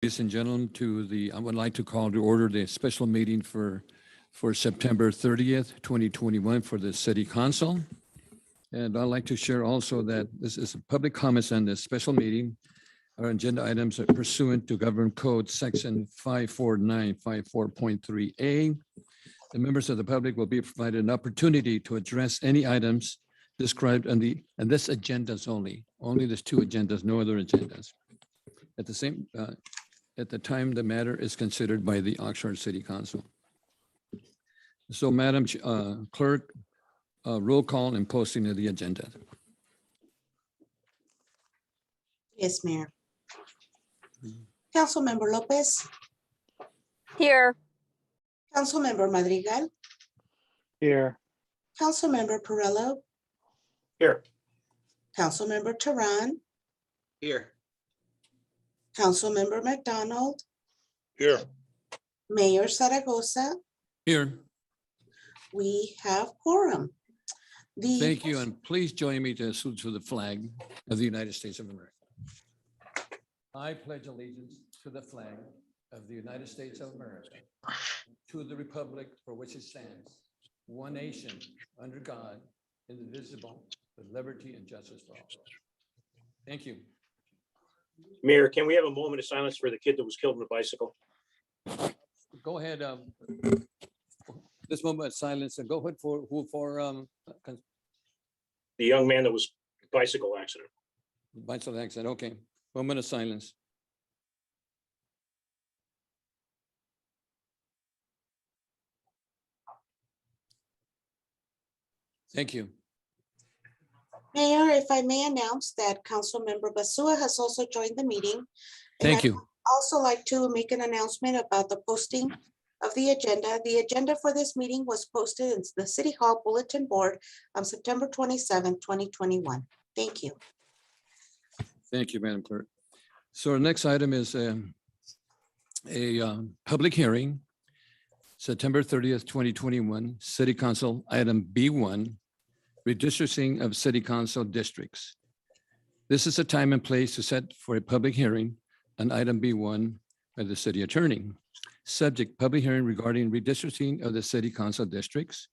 Ladies and gentlemen, I would like to call to order the special meeting for September 30th, 2021 for the City Council. And I'd like to share also that this is a public comments on this special meeting. Our agenda items are pursuant to Government Code Section 54954.3A. The members of the public will be provided an opportunity to address any items described on this agendas only. Only there's two agendas, no other agendas. At the time the matter is considered by the Oxnard City Council. So Madam Clerk, roll call and posting of the agenda. Yes, Mayor. Councilmember Lopez, Here. Councilmember Madrigal, Here. Councilmember Perrello, Here. Councilmember Tehran, Here. Councilmember McDonald, Here. Mayor Zaragoza. Here, We have quorum. thank you, and please join me to salute to the flag of the United States of America. I pledge allegiance to the flag of the United States of America, to the republic for which it stands, one nation, under God, indivisible, with liberty and justice for all. Thank you. Mayor, can we have a moment of silence for the kid that was killed on a bicycle? Go ahead. This moment of silence, and go ahead for The young man that was bicycle accident. bicycle accident. Okay, moment of silence. Thank you. Mayor, if I may announce that Councilmember Basua has also joined the meeting. And Thank I'd you. also like to make an announcement about the posting of the agenda. The agenda for this meeting was posted in the City Hall Bulletin Board on September 27, 2021. Thank you. Thank you, Madam Clerk. So our next item is a public hearing, September 30th, 2021, City Council, item B1, redistricting of City Council districts. This is a time and place to set for a public hearing on item B1 by the City Attorney. Subject, public hearing regarding redistricting of the City Council districts.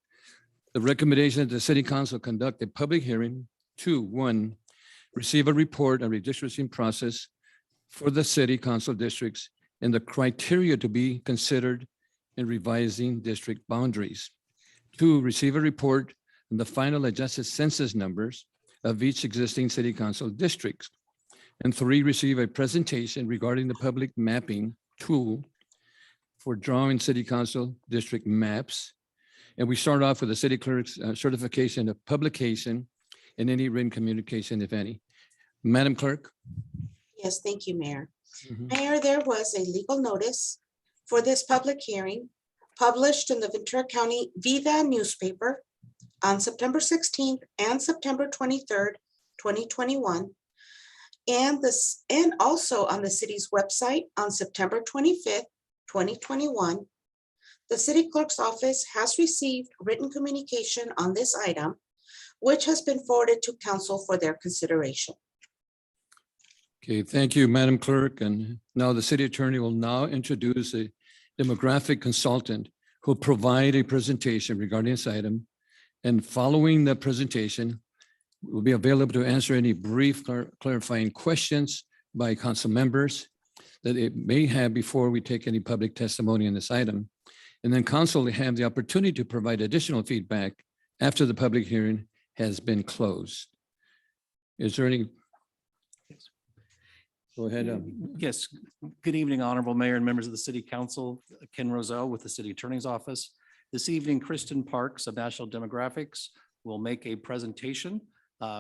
The recommendation that the City Council conduct a public hearing. 2, 1, receive a report on redistricting process for the City Council districts and the criteria to be considered in revising district boundaries. 2, receive a report on the final adjusted census numbers of each existing City Council districts. And 3, receive a presentation regarding the public mapping tool for drawing City Council district maps. And we start off with the City Clerk's certification of publication and any written communication, if any. Madam Clerk. Yes, thank you, Mayor. Mhm. Mayor, there was a legal notice for this public hearing published in the Ventura County Vida newspaper on September 16th and September 23rd, 2021. And also on the city's website on September 25th, 2021. The city clerk's office has received written communication on this item, which has been forwarded to council for their consideration. Okay, thank you, Madam Clerk. And now the City Attorney will now introduce a demographic consultant who will provide a presentation regarding this item. And following the presentation, will be available to answer any brief clarifying questions by council members that it may have before we take any public testimony on this item. And then council will have the opportunity to provide additional feedback after the public hearing has been closed. Is there any? Go ahead. Yes. Good evening, Honorable Mayor and members of the City Council. Ken Roselle with the City Attorney's Office. This evening, Kristen Parks of National Demographics will make a presentation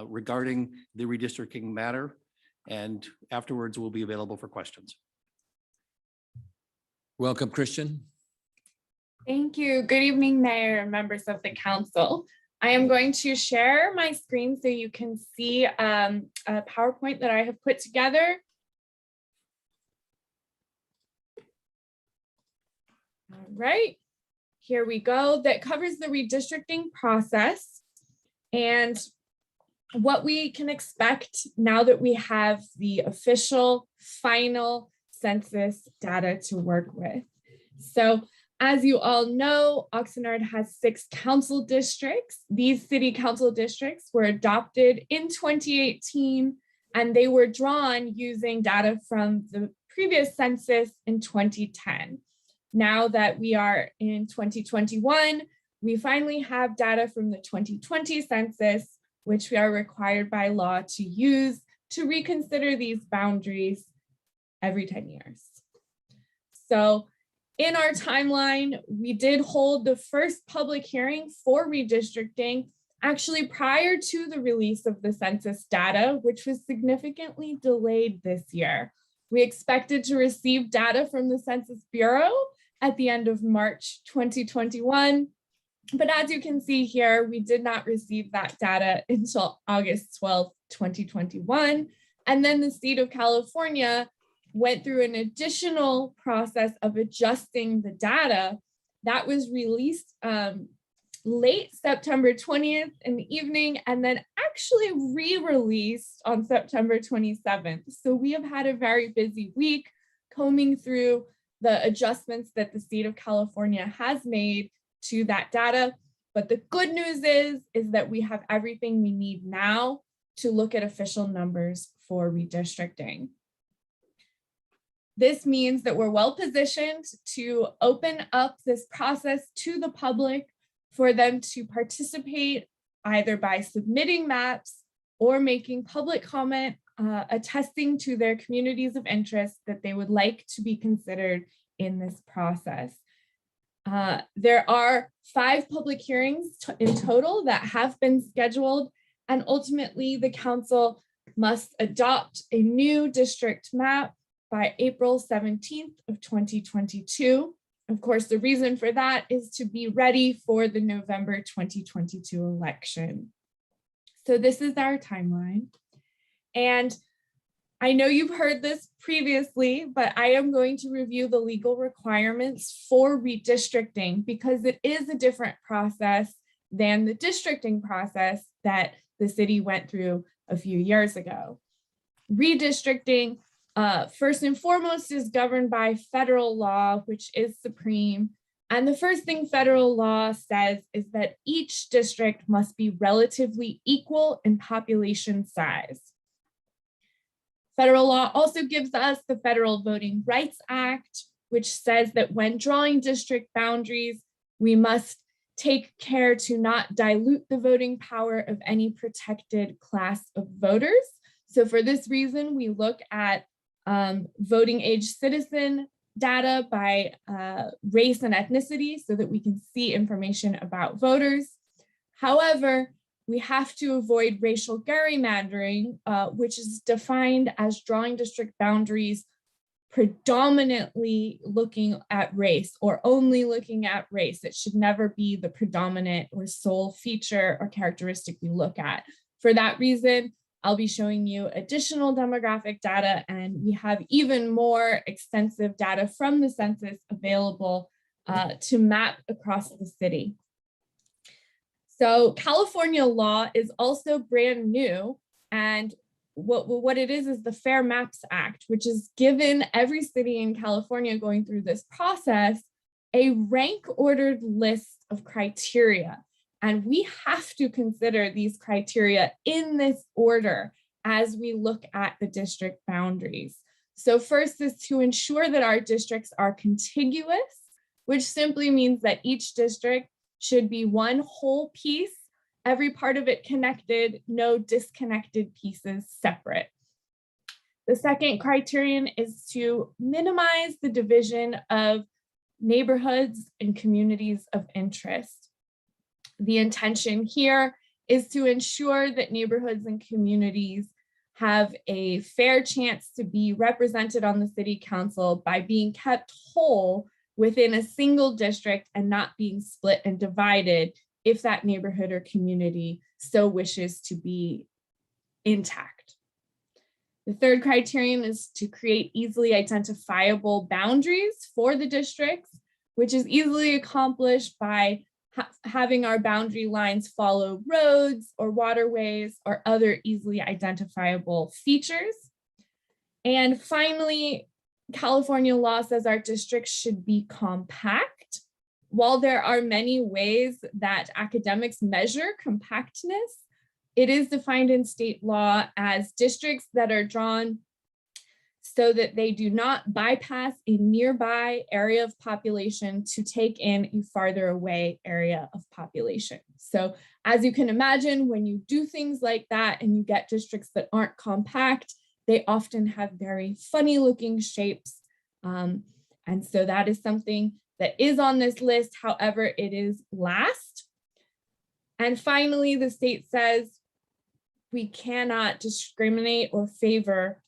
regarding the redistricting matter, and afterwards will be available for questions. Welcome, Christian. Thank you. Good evening, Mayor and members of the council. I am going to share my screen so you can see a PowerPoint that I have put together. All right, here we go. That covers the redistricting process and what we can expect now that we have the official final census data to work with. So as you all know, Oxnard has 6 council districts. These city council districts were adopted in 2018, and they were drawn using data from the previous census in 2010. Now that we are in 2021, we finally have data from the 2020 census, which we are required by law to use to reconsider these boundaries every 10 years. So in our timeline, we did hold the first public hearing for redistricting actually prior to the release of the census data, which was significantly delayed this year. We expected to receive data from the Census Bureau at the end of March 2021. But as you can see here, we did not receive that data until August 12, 2021. And then the state of California went through an additional process of adjusting the data that was released late September 20th in the evening, and then actually re-released on September 27th. So we have had a very busy week combing through the adjustments that the state of California has made to that data. But the good news is that we have everything we need now to look at official numbers for redistricting. This means that we're well positioned to open up this process to the public for them to participate either by submitting maps or making public comment attesting to their communities of interest that they would like to be considered in this process. There are 5 public hearings in total that have been scheduled, and ultimately the council must adopt a new district map by April 17th of 2022. Of course, the reason for that is to be ready for the November 2022 election. So this is our timeline. And I know you've heard this previously, but I am going to review the legal requirements for redistricting because it is a different process than the districting process that the city went through a few years ago. Redistricting, first and foremost, is governed by federal law, which is supreme. And the first thing federal law says is that each district must be relatively equal in population size. Federal law also gives us the Federal Voting Rights Act, which says that when drawing district boundaries, we must take care to not dilute the voting power of any protected class of voters. So for this reason, we look at voting age citizen data by race and ethnicity so that we can see information about voters. However, we have to avoid racial gerrymandering, which is defined as drawing district boundaries predominantly looking at race or only looking at race. It should never be the predominant or sole feature or characteristic we look at. For that reason, I'll be showing you additional demographic data, and we have even more extensive data from the census available to map across the city. So California law is also brand new, and what it is the Fair Maps Act, which has given every city in California going through this process a rank ordered list of criteria. And we have to consider these criteria in this order as we look at the district boundaries. So first is to ensure that our districts are contiguous, which simply means that each district should be one whole piece, every part of it connected, no disconnected pieces separate. The second criterion is to minimize the division of neighborhoods and communities of interest. The intention here is to ensure that neighborhoods and communities have a fair chance to be represented on the city council by being kept whole within a single district and not being split and divided if that neighborhood or community so wishes to be intact. The third criterion is to create easily identifiable boundaries for the districts, which is easily accomplished by having our boundary lines follow roads or waterways or other easily identifiable features. And finally, California law says our districts should be compact. While there are many ways that academics measure compactness, it is defined in state law as districts that are drawn so that they do not bypass a nearby area of population to take in a farther away area of population. So as you can imagine, when you do things like that and you get districts that aren't compact, they often have very funny looking shapes. And so that is something that is on this list. However, it is last. And finally, the state says we cannot discriminate or favor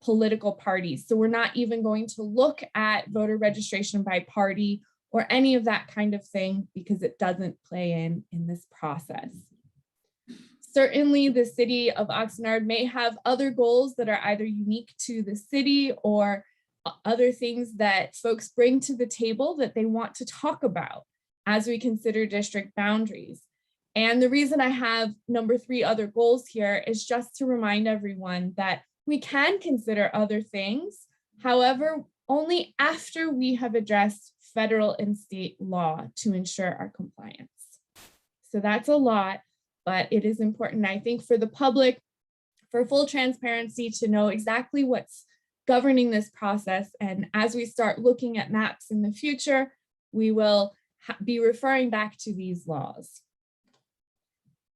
political parties. So we're not even going to look at voter registration by party or any of that kind of thing because it doesn't play in this process. Certainly the city of Oxnard may have other goals that are either unique to the city or other things that folks bring to the table that they want to talk about as we consider district boundaries. And the reason I have number 3 other goals here is just to remind everyone that we can consider other things, however, only after we have addressed federal and state law to ensure our compliance. So that's a lot, but it is important, I think, for the public, for full transparency to know exactly what's governing this process. And as we start looking at maps in the future, we will be referring back to these laws.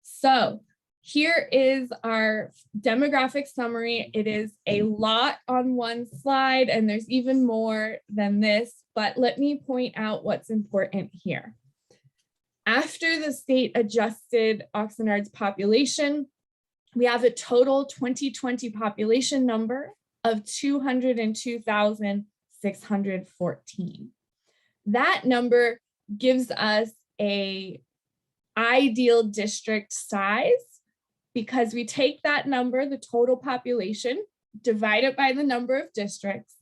So here is our demographic summary. It is a lot on one slide, and there's even more than this, but let me point out what's important here. After the state adjusted Oxnard's population, we have a total 2020 population number of 202,614. That number gives us an ideal district size because we take that number, the total population, divide it by the number of districts,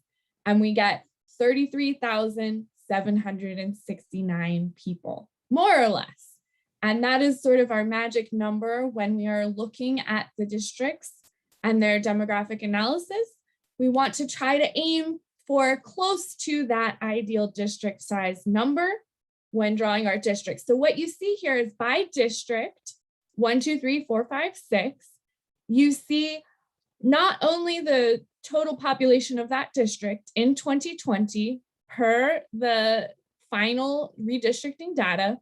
and we get 33,769 people, more or less. And that is sort of our magic number when we are looking at the districts and their demographic analysis. We want to try to aim for close to that ideal district size number when drawing our districts. So what you see here is by district, 1, 2, 3, 4, 5, 6, you see not only the total population of that district in 2020 per the final redistricting data.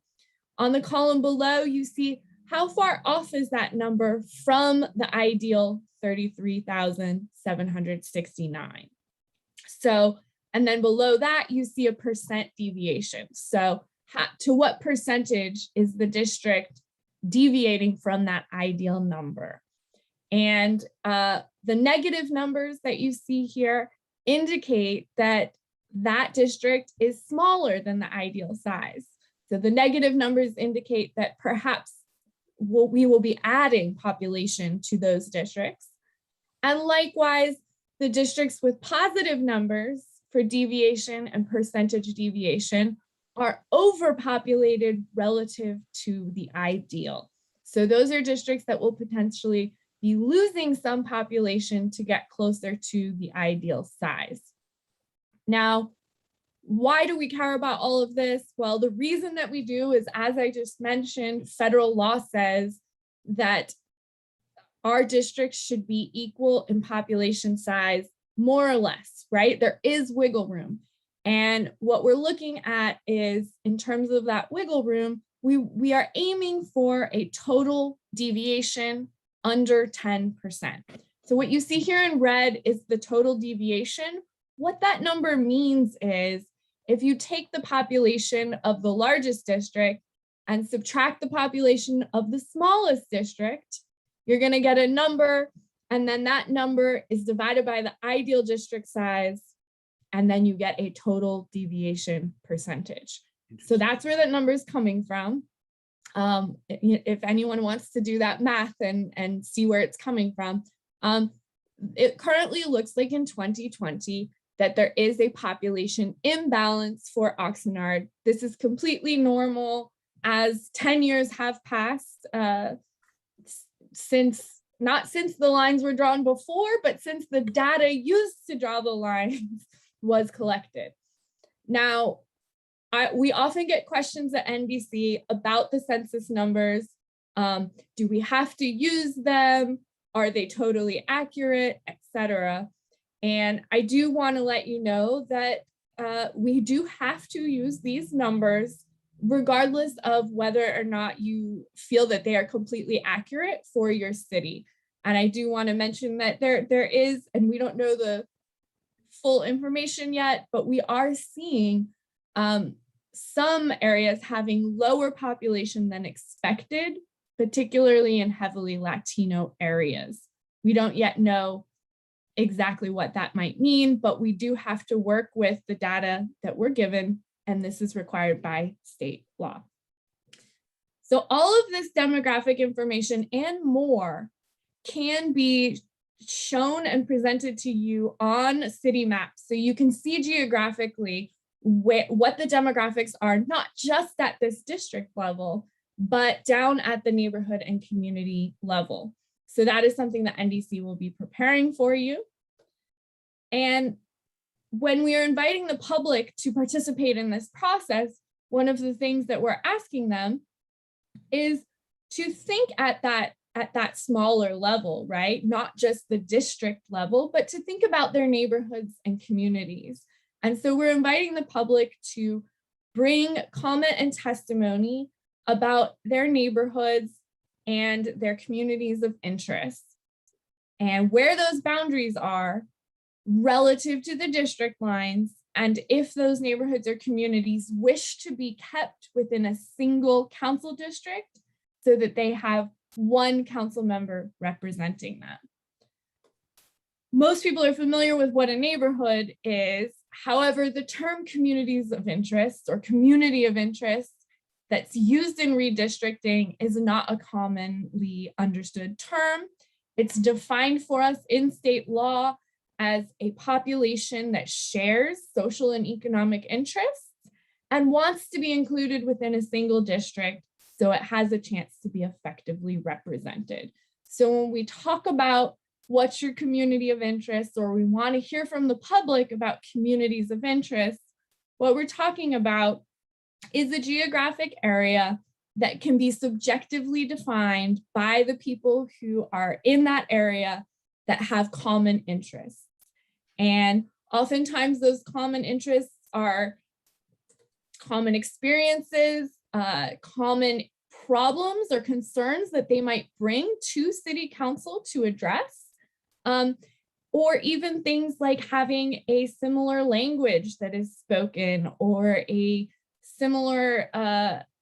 On the column below, you see how far off is that number from the ideal 33,769. So, and then below that, you see a percent deviation. So to what percentage is the district deviating from that ideal number? And the negative numbers that you see here indicate that that district is smaller than the ideal size. So the negative numbers indicate that perhaps we will be adding population to those districts. And likewise, the districts with positive numbers for deviation and percentage deviation are overpopulated relative to the ideal. So those are districts that will potentially be losing some population to get closer to the ideal size. Now, why do we care about all of this? Well, the reason that we do is, as I just mentioned, federal law says that our districts should be equal in population size, more or less, right? There is wiggle room. And what we're looking at is, in terms of that wiggle room, we are aiming for a total deviation under 10%. So what you see here in red is the total deviation. What that number means is, if you take the population of the largest district and subtract the population of the smallest district, you're going to get a number, and then that number is divided by the ideal district size, and then you get a total deviation percentage. So that's where that number is coming from. If anyone wants to do that math and see where it's coming from, it currently looks like in 2020 that there is a population imbalance for Oxnard. This is completely normal as 10 years have passed not since the lines were drawn before, but since the data used to draw the lines was collected. Now, we often get questions at NBC about the census numbers. Do we have to use them? Are they totally accurate, etc.? And I do want to let you know that we do have to use these numbers regardless of whether or not you feel that they are completely accurate for your city. And I do want to mention that there is, and we don't know the full information yet, but we are seeing some areas having lower population than expected, particularly in heavily Latino areas. We don't yet know exactly what that might mean, but we do have to work with the data that we're given, and this is required by state law. So all of this demographic information and more can be shown and presented to you on city maps. So you can see geographically what the demographics are, not just at this district level, but down at the neighborhood and community level. So that is something that NDC will be preparing for you. And when we are inviting the public to participate in this process, one of the things that we're asking them is to think at that smaller level, right? Not just the district level, but to think about their neighborhoods and communities. And so we're inviting the public to bring comment and testimony about their neighborhoods and their communities of interest and where those boundaries are relative to the district lines, and if those neighborhoods or communities wish to be kept within a single council district so that they have one council member representing them. Most people are familiar with what a neighborhood is. However, the term communities of interest or community of interest that's used in redistricting is not a commonly understood term. It's defined for us in state law as a population that shares social and economic interests and wants to be included within a single district so it has a chance to be effectively represented. So when we talk about what's your community of interest, or we want to hear from the public about communities of interest, what we're talking about is a geographic area that can be subjectively defined by the people who are in that area that have common interests. And oftentimes those common interests are common experiences, common problems or concerns that they might bring to city council to address, or even things like having a similar language that is spoken or a similar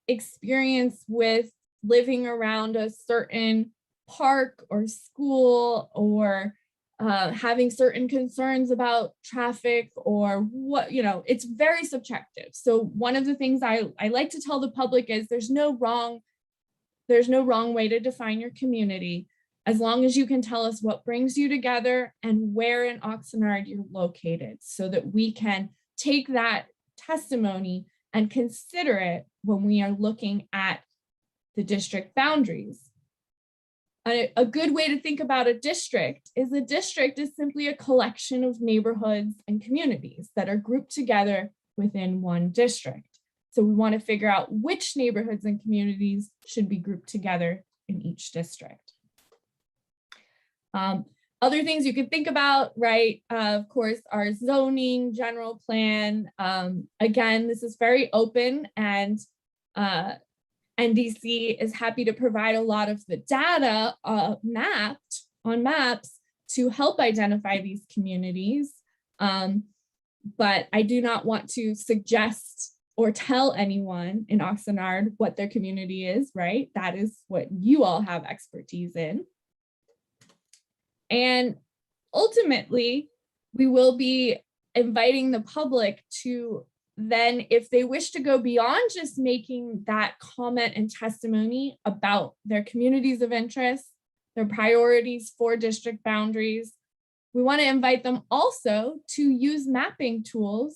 experience with living around a certain park or school, or having certain concerns about traffic or what, it's very subjective. So one of the things I like to tell the public is there's no wrong way to define your community, as long as you can tell us what brings you together and where in Oxnard you're located, so that we can take that testimony and consider it when we are looking at the district boundaries. A good way to think about a district is simply a collection of neighborhoods and communities that are grouped together within one district. So we want to figure out which neighborhoods and communities should be grouped together in each district. Other things you can think about, right, of course, are zoning, general plan. Again, this is very open, and NDC is happy to provide a lot of the data mapped on maps to help identify these communities. But I do not want to suggest or tell anyone in Oxnard what their community is, right? That is what you all have expertise in. And ultimately, we will be inviting the public to then, if they wish to go beyond just making that comment and testimony about their communities of interest, their priorities for district boundaries, we want to invite them also to use mapping tools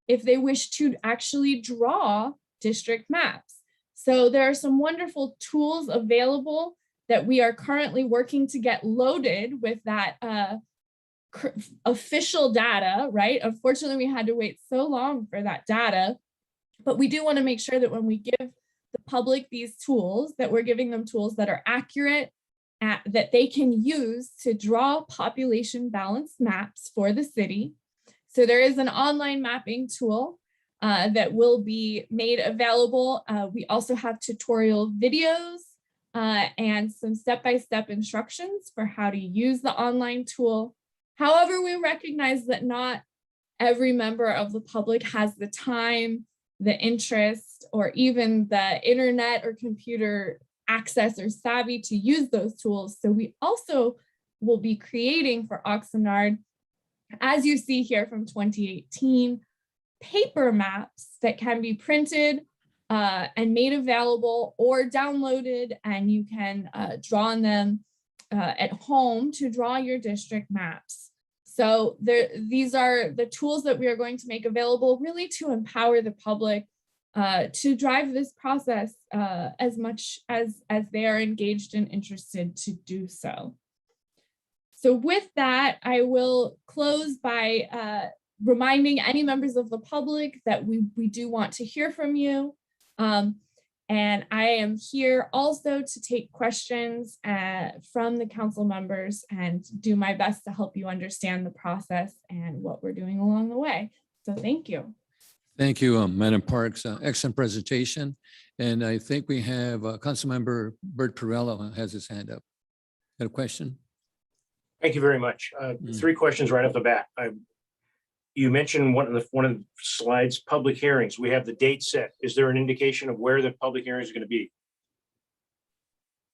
if they wish to actually draw district maps. So there are some wonderful tools available that we are currently working to get loaded with that official data, right? Unfortunately, we had to wait so long for that data, but we do want to make sure that when we give the public these tools, that we're giving them tools that are accurate, that they can use to draw population balance maps for the city. So there is an online mapping tool that will be made available. We also have tutorial videos and some step-by-step instructions for how to use the online tool. However, we recognize that not every member of the public has the time, the interest, or even the internet or computer access or savvy to use those tools. So we also will be creating for Oxnard, as you see here from 2018, paper maps that can be printed and made available or downloaded, and you can draw on them at home to draw your district maps. So these are the tools that we are going to make available really to empower the public to drive this process as much as they are engaged and interested to do so. So with that, I will close by reminding any members of the public that we do want to hear from you. And I am here also to take questions from the council members and do my best to help you understand the process and what we're doing along the way. So thank you. Thank you, Madam Parks. Excellent presentation. And I think we have Councilmember Bert Perello has his hand up. Got a question? Thank you very much. 3 questions right off the bat. You mentioned one of the slides, public hearings. We have the date set. Is there an indication of where the public hearings are going to be?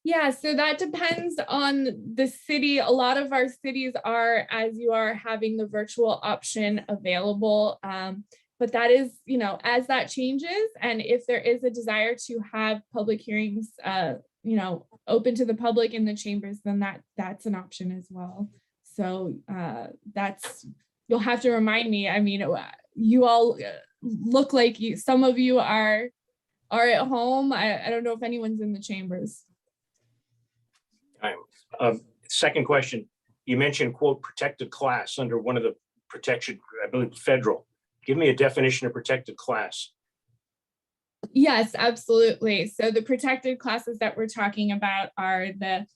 Yeah, so that depends on the city. A lot of our cities are, as you are, having the virtual option available. But that is, you know, as that changes, and if there is a desire to have public hearings, you know, open to the public in the chambers, then that's an option as well. So you'll have to remind me. I mean, you all look like some of you are at home. I don't know if anyone's in the chambers. Second question, you mentioned, quote, protected class under one of the protection, I believe, federal. Give me a definition of protected class. Yes, absolutely. So the protected classes that we're talking about are the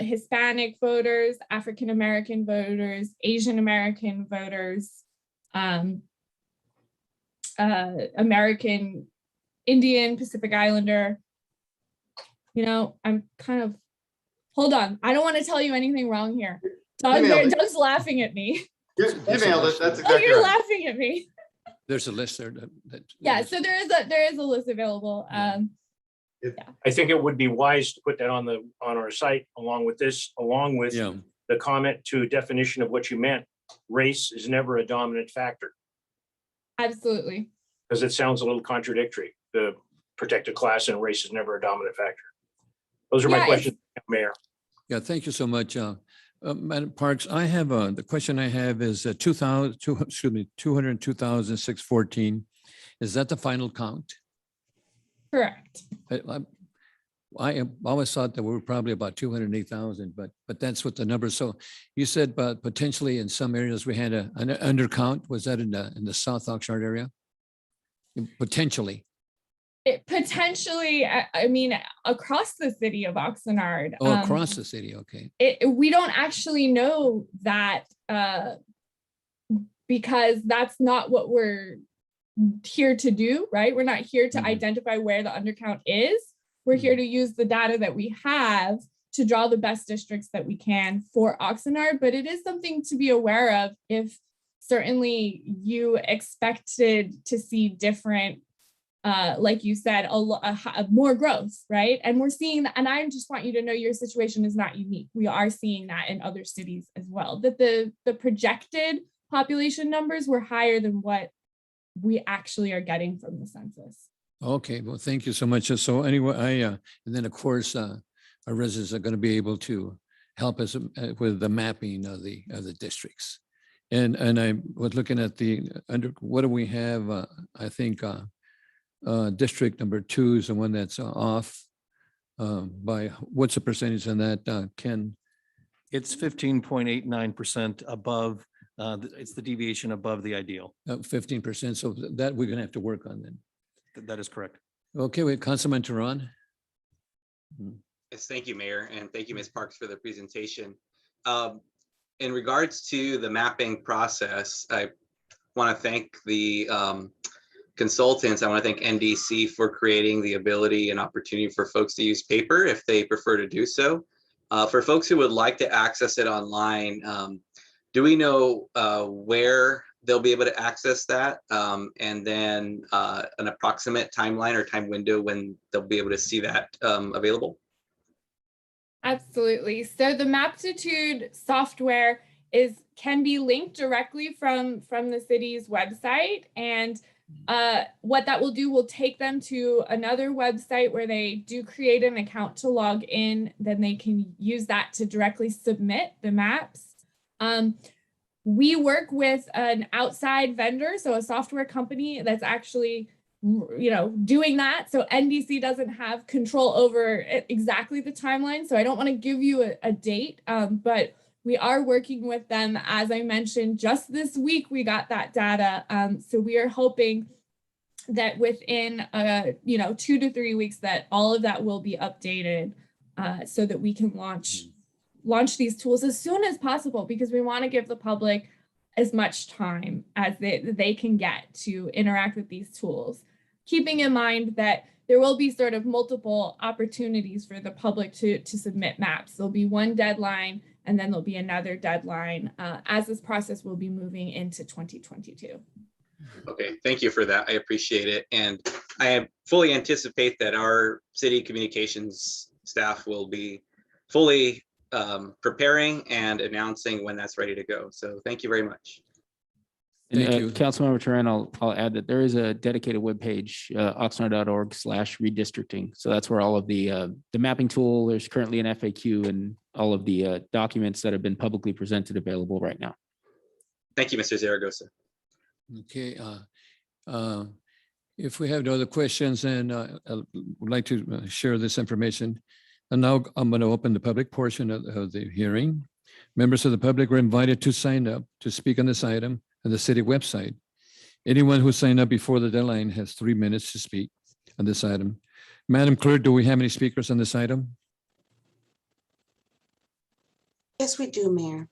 Hispanic voters, African-American voters, Asian-American voters, American Indian, Pacific Islander. You know, I'm kind of, hold on. I don't want to tell you anything wrong here. Doug's laughing at me. You nailed it. That's Oh, exactly you're right. laughing at me. There's a list there. Yeah, so there is a list available. I think it would be wise to put that on our site along with this, along with Yeah. the comment to definition of what you meant. Race is never a dominant factor, Absolutely. because it sounds a little contradictory. The protected class and race is never a dominant factor. Those are my Yeah, questions, Mayor. Yeah, thank you so much. Madam Parks, I have, the question I have is 202,614. Is that the final count? Correct. I always thought that we were probably about 208,000, but that's what the number. So you said, but potentially in some areas we had an undercount. Was that in the South Oxnard area? Potentially. It potentially, I mean, across the city of Oxnard. Oh, across the city. Okay. We don't actually know that because that's not what we're here to do, right? We're not here to Mhm. identify where the undercount is. We're here to use the data that we have to draw the best districts that we can for Oxnard, but it is something to be aware of if certainly you expected to see different, like you said, more growth, right? And we're seeing that, and I just want you to know your situation is not unique. We are seeing that in other cities as well, that the projected population numbers were higher than what we actually are getting from the census. Okay, well, thank you so much. So anyway, and then of course, our residents are going to be able to help us with the mapping of the districts. And I was looking at what do we have? I think district number 2 is the one that's off by, what's the percentage on that, Ken? It's 15.89% above, it's the deviation above the ideal. 15%. So that we're gonna have to work on then. That is correct. Okay, with Councilman Tehran. Yes, thank you, Mayor, and thank you, Ms. Parks, for the presentation. In regards to the mapping process, I want to thank the consultants. I want to thank NDC for creating the ability and opportunity for folks to use paper if they prefer to do so. For folks who would like to access it online, do we know where they'll be able to access that? And then an approximate timeline or time window when they'll be able to see that available? Absolutely. So the Maptitude software can be linked directly from the city's website. And what that will do will take them to another website where they do create an account to log in. Then they can use that to directly submit the maps. We work with an outside vendor, so a software company that's actually doing that. So NDC doesn't have control over exactly the timeline. So I don't want to give you a date, but we are working with them. As I mentioned, just this week, we got that data. So we are hoping that within 2 to 3 weeks that all of that will be updated so that we can launch these tools as soon as possible, because we want to give the public as much time as they can get to interact with these tools, keeping in mind that there will be sort of multiple opportunities for the public to submit maps. There'll be one deadline, and then there'll be another deadline as this process will be moving into 2022. Okay, thank you for that. I appreciate it. And I fully anticipate that our city communications staff will be fully preparing and announcing when that's ready to go. So thank you very much. Thank you. Councilmember Turan, I'll add that there is a dedicated webpage, oxnard.org/redistricting. So that's where all of the mapping tool, there's currently an FAQ and all of the documents that have been publicly presented available right now. Thank you, Mr. Zaragoza. Okay. If we have no other questions, and I would like to share this information. And now I'm going to open the public portion of the hearing. Members of the public are invited to sign up to speak on this item on the city website. Anyone who signed up before the deadline has 3 minutes to speak on this item. Madam Clerk, do we have any speakers on this item? Yes, we do, Mayor.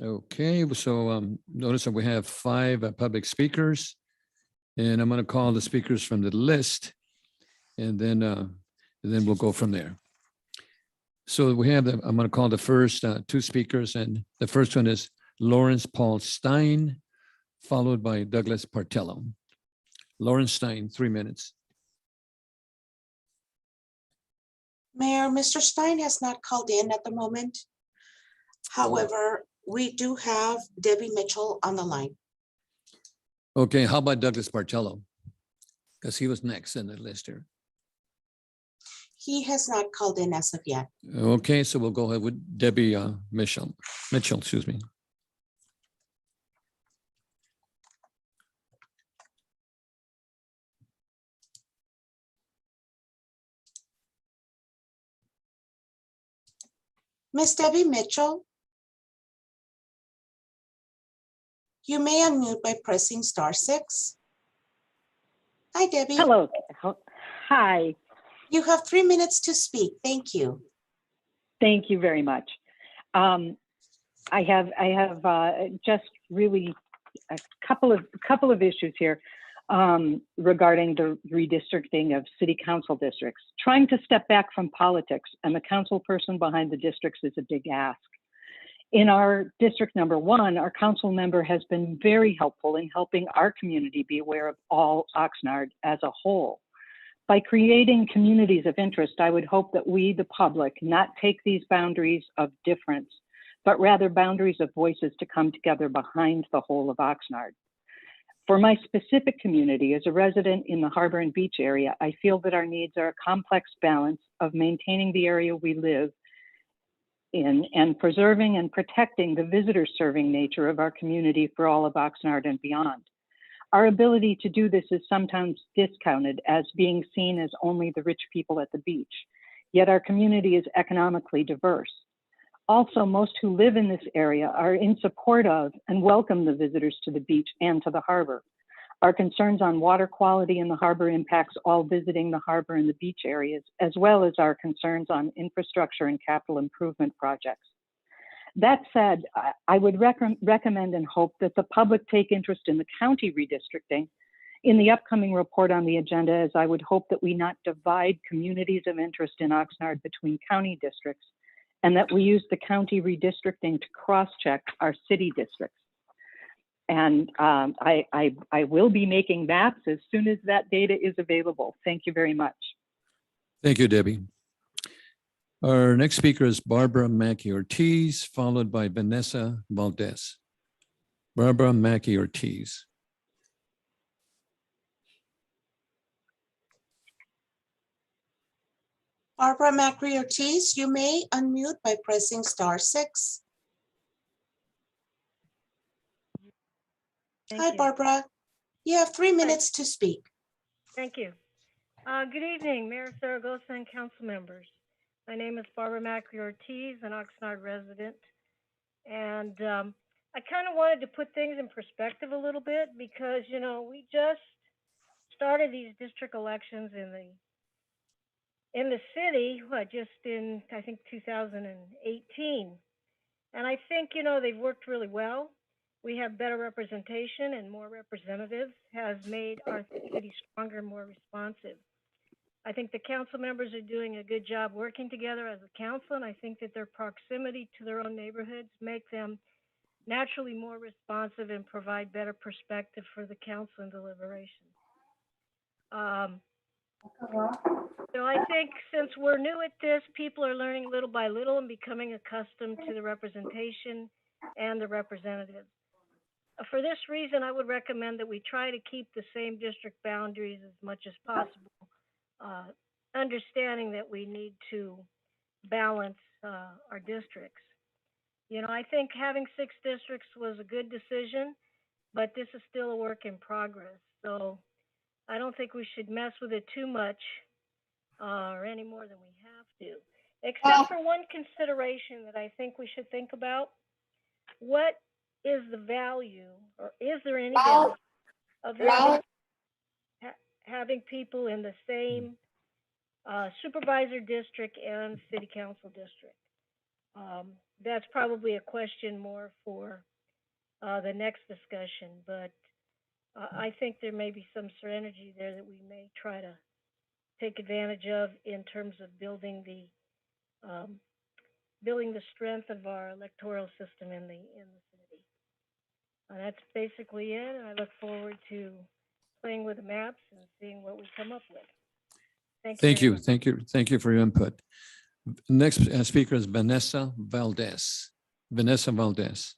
Okay, so notice that we have 5 public speakers, and I'm going to call the speakers from the list, and then we'll go from there. So we have, I'm going to call the first 2 speakers, and the first one is Lawrence Paul Stein, followed by Douglas Partello. Lawrence Stein, 3 minutes. Mayor, Mr. Stein has not called in at the moment. However, we do have Debbie Mitchell on the line. Okay, how about Douglas Partello? Because he was next in the list here. He has not called in as of yet. Okay, so we'll go ahead with Debbie Mitchell, excuse me. Miss Debbie Mitchell, you may unmute by pressing *6. Hi, Debbie. Hello. Hi. You have 3 minutes to speak. Thank you. Thank you very much. I have just really a couple of issues here regarding the redistricting of city council districts. Trying to step back from politics and the council person behind the districts is a big ask. In our district number 1, our council member has been very helpful in helping our community be aware of all Oxnard as a whole. By creating communities of interest, I would hope that we, the public, not take these boundaries of difference, but rather boundaries of voices to come together behind the whole of Oxnard. For my specific community, as a resident in the Harbor and Beach area, I feel that our needs are a complex balance of maintaining the area we live in and preserving and protecting the visitor serving nature of our community for all of Oxnard and beyond. Our ability to do this is sometimes discounted as being seen as only the rich people at the beach. yet our community is economically diverse. Also, most who live in this area are in support of and welcome the visitors to the beach and to the harbor. Our concerns on water quality in the harbor impacts all visiting the harbor and the beach areas, as well as our concerns on infrastructure and capital improvement projects. That said, I would recommend and hope that the public take interest in the county redistricting in the upcoming report on the agenda, as I would hope that we not divide communities of interest in Oxnard between county districts, and that we use the county redistricting to cross-check our city districts. And I will be making maps as soon as that data is available. Thank you very much. Thank you, Debbie. Our next speaker is Barbara Mackie Ortiz, followed by Vanessa Valdez. Barbara Mackie Ortiz. Barbara Macri Ortiz, you may unmute by pressing *6. Hi, Barbara. You have 3 minutes to speak. Thank you. Good evening, Mayor Zaragoza and council members. My name is Barbara Macri Ortiz, an Oxnard resident. And I kind of wanted to put things in perspective a little bit because, you know, we just started these district elections in the city, just in, I think, 2018. And I think, you know, they've worked really well. We have better representation and more representatives has made our city stronger and more responsive. I think the council members are doing a good job working together as a council, and I think that their proximity to their own neighborhoods make them naturally more responsive and provide better perspective for the council and deliberations. So I think since we're new at this, people are learning little by little and becoming accustomed to the representation and the representatives. For this reason, I would recommend that we try to keep the same district boundaries as much as possible, understanding that we need to balance our districts. You know, I think having 6 districts was a good decision, but this is still a work in progress. So I don't think we should mess with it too much or any more than we have to, except for one consideration that I think we should think about. What is the value, or is there any value of having people in the same supervisor district and city council district? That's probably a question more for the next discussion, but I think there may be some synergy there that we may try to take advantage of in terms of building the strength of our electoral system in the city. That's basically it, and I look forward to playing with the maps and seeing what we come up with. Thank you. Thank you for your input. Next speaker is Vanessa Valdez. Vanessa Valdez.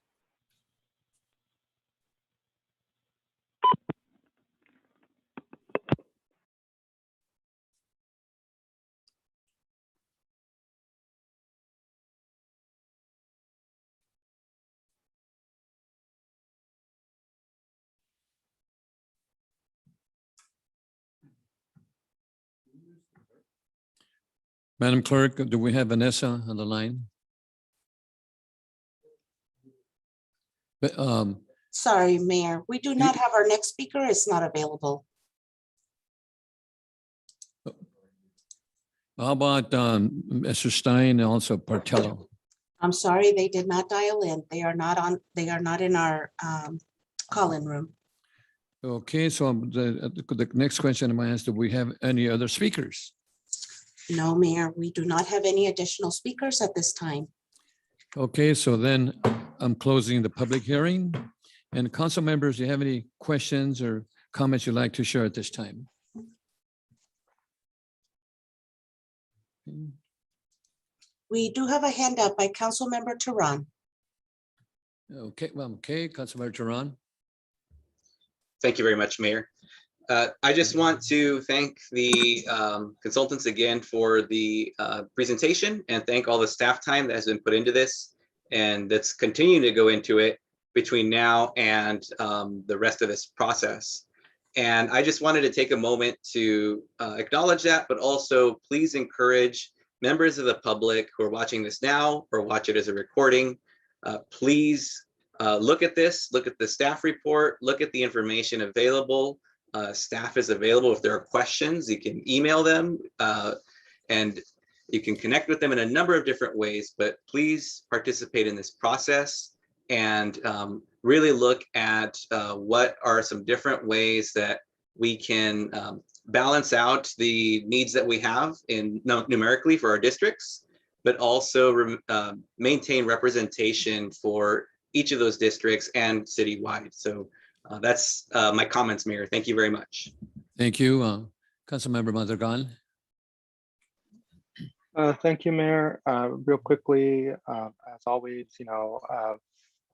Madam Clerk, do we have Vanessa on the line? Sorry, Mayor, we do not have our next speaker. It's not available. How about Mr. Stein and also Portello? I'm sorry, they did not dial in. They are not on. They are not in our call-in room. Okay, so the next question I'm going to ask, do we have any other speakers? No, Mayor, we do not have any additional speakers at this time. Okay, so then I'm closing the public hearing. And council members, do you have any questions or comments you'd like to share at this time? We do have a hand up by Councilmember Tehran. Okay, well, okay, Councilmember Tehran. Thank you very much, Mayor. I just want to thank the consultants again for the presentation and thank all the staff time that has been put into this and that's continuing to go into it between now and the rest of this process. And I just wanted to take a moment to acknowledge that, but also please encourage members of the public who are watching this now or watch it as a recording, please look at this, look at the staff report, look at the information available. Staff is available. If there are questions, you can email them and you can connect with them in a number of different ways, but please participate in this process and really look at what are some different ways that we can balance out the needs that we have in numerically for our districts, but also maintain representation for each of those districts and citywide. So that's my comments, Mayor. Thank you very much. Thank you. Councilmember Madrigal. Thank you, Mayor. Real quickly, as always,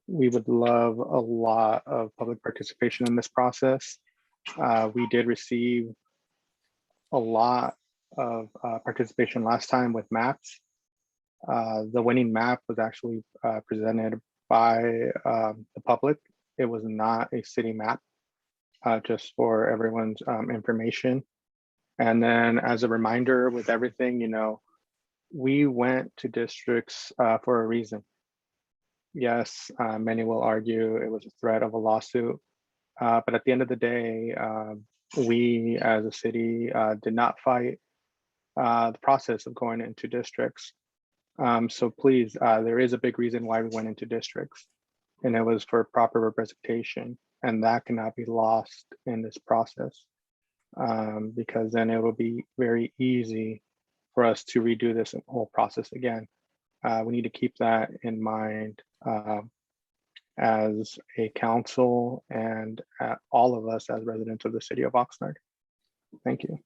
we would love a lot of public participation in this process. We did receive a lot of participation last time with maps. The winning map was actually presented by the public. It was not a city map, just for everyone's information. And then as a reminder with everything, we went to districts for a reason. Yes, many will argue it was a threat of a lawsuit, but at the end of the day, we as a city did not fight the process of going into districts. So please, there is a big reason why we went into districts, and it was for proper representation, and that cannot be lost in this process, because then it will be very easy for us to redo this whole process again. We need to keep that in mind as a council and all of us as residents of the city of Oxnard. Thank you.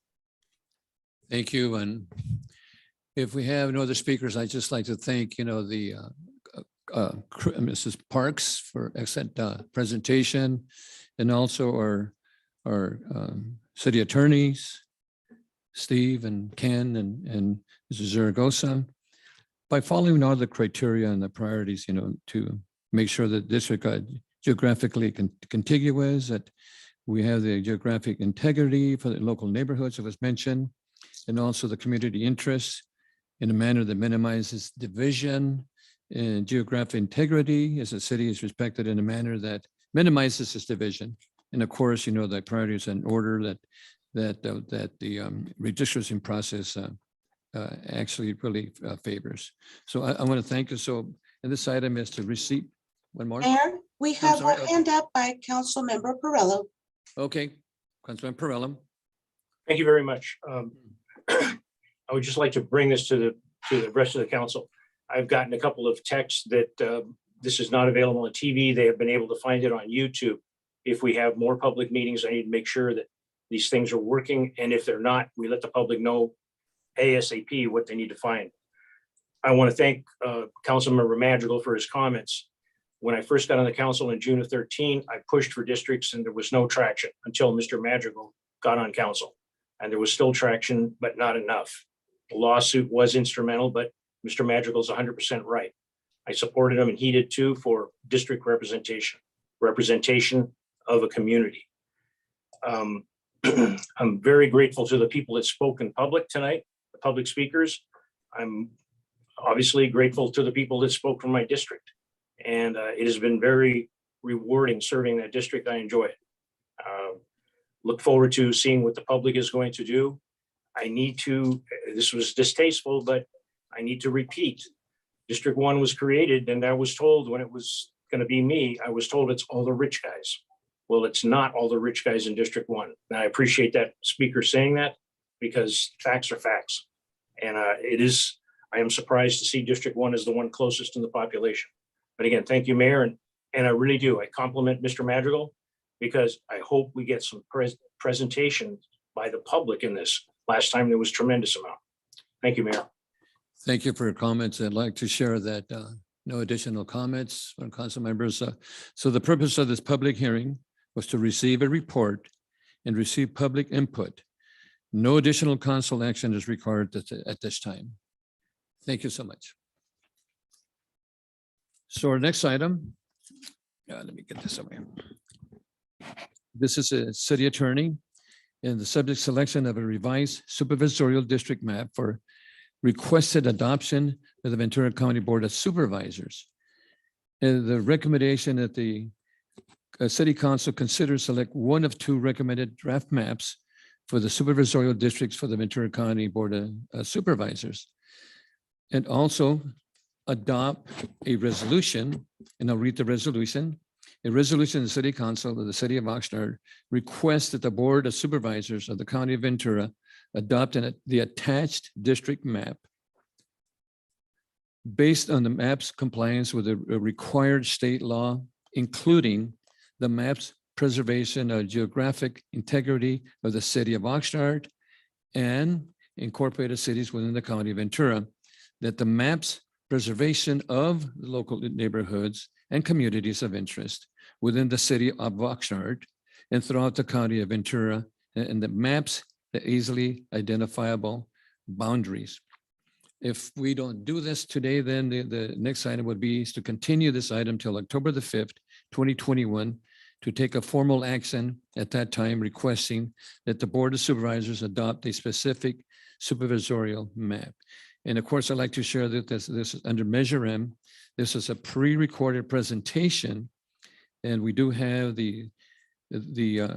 Thank you. And if we have no other speakers, I'd just like to thank, the Mrs. Parks for excellent presentation, and also our city attorneys, Steve and Ken and Mrs. Zaragoza. By following all the criteria and the priorities, to make sure that district are geographically contiguous, that we have the geographic integrity for the local neighborhoods, it was mentioned, and also the community interests in a manner that minimizes division and geographic integrity as the city is respected in a manner that minimizes this division. And of course, the priorities and order that the redistricting process actually really favors. So I want to thank you. So, and this item is to receive one more. Mayor, we have sorry, a hand up by Councilmember Perillo. Okay, Councilman Perrella. Thank you very much. I would just like to bring this to the rest of the council. I've gotten a couple of texts that this is not available on TV. They have been able to find it on YouTube. If we have more public meetings, I need to make sure that these things are working. And if they're not, we let the public know ASAP what they need to find. I want to thank Councilmember Madrigal for his comments. When I first got on the council in June of 13, I pushed for districts and there was no traction until Mr. Madrigal got on council. And there was still traction, but not enough. The lawsuit was instrumental, but Mr. Madrigal's 100% right. I supported him, and he did too, for district representation of a community. I'm very grateful to the people that spoke in public tonight, the public speakers. I'm obviously grateful to the people that spoke from my district. And it has been very rewarding serving that district. I enjoy it. Look forward to seeing what the public is going to do. I need to, this was distasteful, but I need to repeat. District 1 was created, and I was told when it was going to be me, I was told it's all the rich guys. Well, it's not all the rich guys in District 1. And I appreciate that speaker saying that, because facts are facts. And I am surprised to see District 1 as the one closest to the population. But again, thank you, Mayor. And I really do. I compliment Mr. Madrigal, because I hope we get some presentation by the public in this. Last time there was tremendous amount. Thank you, Mayor. Thank you for your comments. I'd like to share that no additional comments from council members. So the purpose of this public hearing was to receive a report and receive public input. No additional council action is required at this time. Thank you so much. So our next item, let me get this away. This is a city attorney and the subject selection of a revised supervisorial district map for requested adoption of the Ventura County Board of Supervisors. And the recommendation that the City Council consider select one of two recommended draft maps for the supervisorial districts for the Ventura County Board of Supervisors. And also adopt a resolution, and I'll read the resolution. A resolution of the City Council of the City of Oxnard requests that the Board of Supervisors of the County of Ventura adopt the attached district map based on the map's compliance with the required state law, including the map's preservation of geographic integrity of the City of Oxnard and incorporated cities within the County of Ventura, that the map's preservation of the local neighborhoods and communities of interest within the City of Oxnard and throughout the County of Ventura, and the maps the easily identifiable boundaries. If we don't do this today, then the next item would be to continue this item till October the 5th, 2021, to take a formal action at that time requesting that the Board of Supervisors adopt a specific supervisorial map. And of course, I'd like to share that this is under Measure M. This is a pre-recorded presentation, and we do have the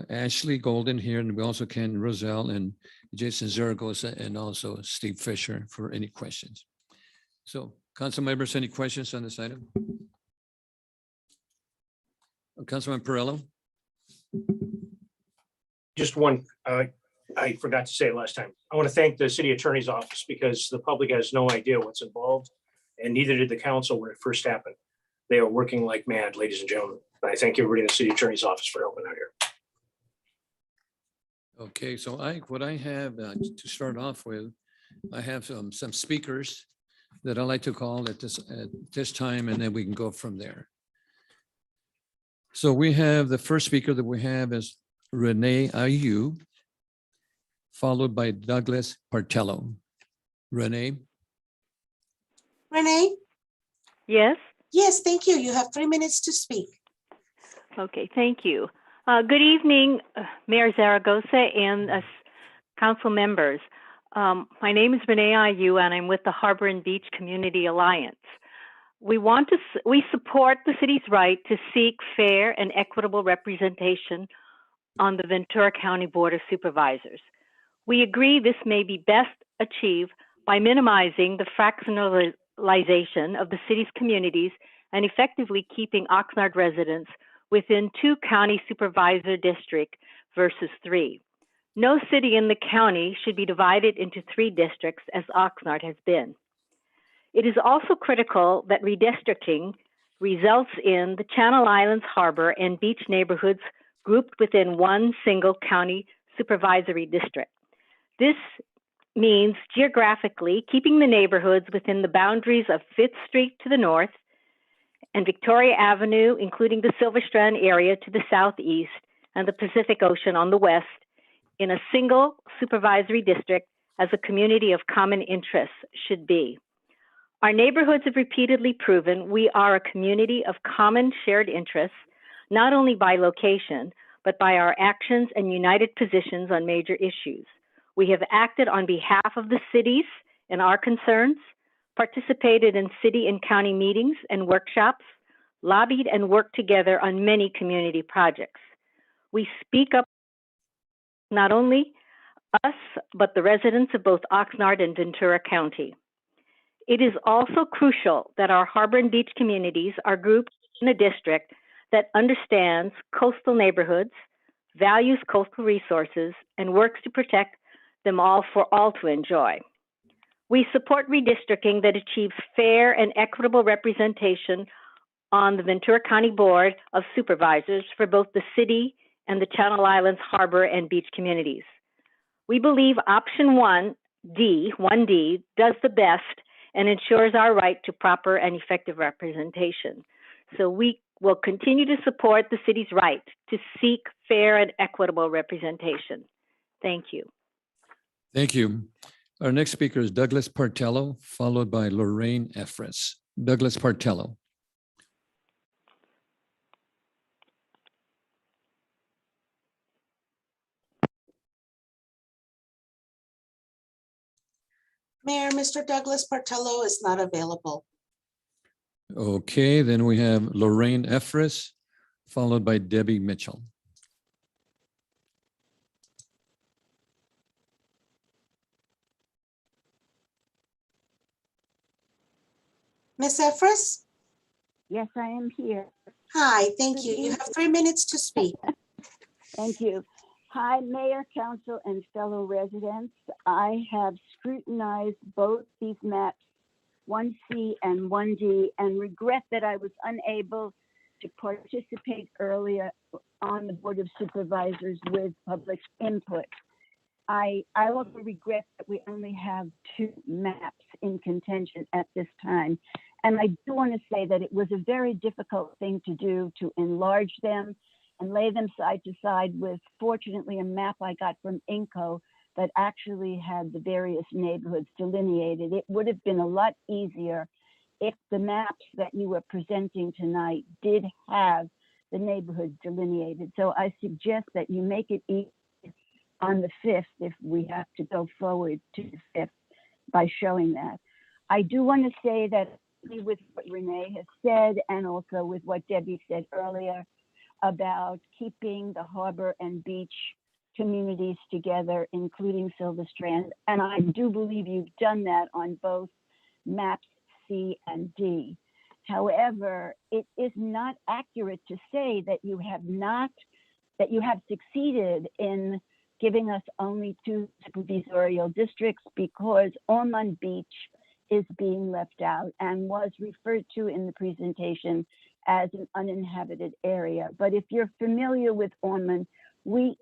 Ashley Golden here, and we also Ken Roselle and Jason Zaragoza, and also Steve Fisher for any questions. So, council members, any questions on this item? Councilman Perillo? Just one, I forgot to say it last time. I want to thank the city attorney's office because the public has no idea what's involved, and neither did the council when it first happened. They are working like mad, ladies and gentlemen. And I thank everybody in the city attorney's office for helping out here. Okay, so what I have to start off with, I have some speakers that I'd like to call at this time, and then we can go from there. So we have the first speaker that we have is Renee Ayu, followed by Douglas Partello. Renee? Renee? Yes. Yes, thank you. You have 3 minutes to speak. Okay, thank you. Good evening, Mayor Zaragoza and council members. My name is Renee Ayu, and I'm with the Harbor and Beach Community Alliance. We support the city's right to seek fair and equitable representation on the Ventura County Board of Supervisors. We agree this may be best achieved by minimizing the fractionalization of the city's communities and effectively keeping Oxnard residents within 2 county supervisor districts versus 3. No city in the county should be divided into 3 districts as Oxnard has been. It is also critical that redistricting results in the Channel Islands Harbor and beach neighborhoods grouped within one single county supervisory district. This means geographically keeping the neighborhoods within the boundaries of 5th Street to the north and Victoria Avenue, including the Silver Strand area to the southeast and the Pacific Ocean on the west, in a single supervisory district as a community of common interests should be. Our neighborhoods have repeatedly proven we are a community of common shared interests, not only by location, but by our actions and united positions on major issues. We have acted on behalf of the cities and our concerns, participated in city and county meetings and workshops, lobbied and worked together on many community projects. We speak up not only us, but the residents of both Oxnard and Ventura County. It is also crucial that our harbor and beach communities are grouped in a district that understands coastal neighborhoods, values coastal resources, and works to protect them all for all to enjoy. We support redistricting that achieves fair and equitable representation on the Ventura County Board of Supervisors for both the city and the Channel Islands Harbor and beach communities. We believe option 1D, does the best and ensures our right to proper and effective representation. So we will continue to support the city's right to seek fair and equitable representation. Thank you. Thank you. Our next speaker is Douglas Partello, followed by Lorraine Efres. Douglas Partello. Mayor, Mr. Douglas Bartello is not available. Okay, then we have Lorraine Efris, followed by Debbie Mitchell. Ms. Efris? Yes, I am here. Hi, thank you. Good You have 3 minutes to speak. Thank you. Hi, Mayor, Council, and fellow residents. I have scrutinized both these maps, 1C and 1D, and regret that I was unable to participate earlier on the Board of Supervisors with public input. I also regret that we only have 2 maps in contention at this time. And I do want to say that it was a very difficult thing to do, to enlarge them and lay them side to side with, fortunately, a map I got from INCO that actually had the various neighborhoods delineated. It would have been a lot easier if the maps that you were presenting tonight did have the neighborhoods delineated. So I suggest that you make it easy on the 5th if we have to go forward to the 5th by showing that. I do want to say that with what Renee has said, and also with what Debbie said earlier about keeping the harbor and beach communities together, including Silver Strand. And I do believe you've done that on both maps C and D. However, it is not accurate to say that you have succeeded in giving us only 2 supervisorial districts, because Ormond Beach is being left out and was referred to in the presentation as an uninhabited area. But if you're familiar with Ormond, it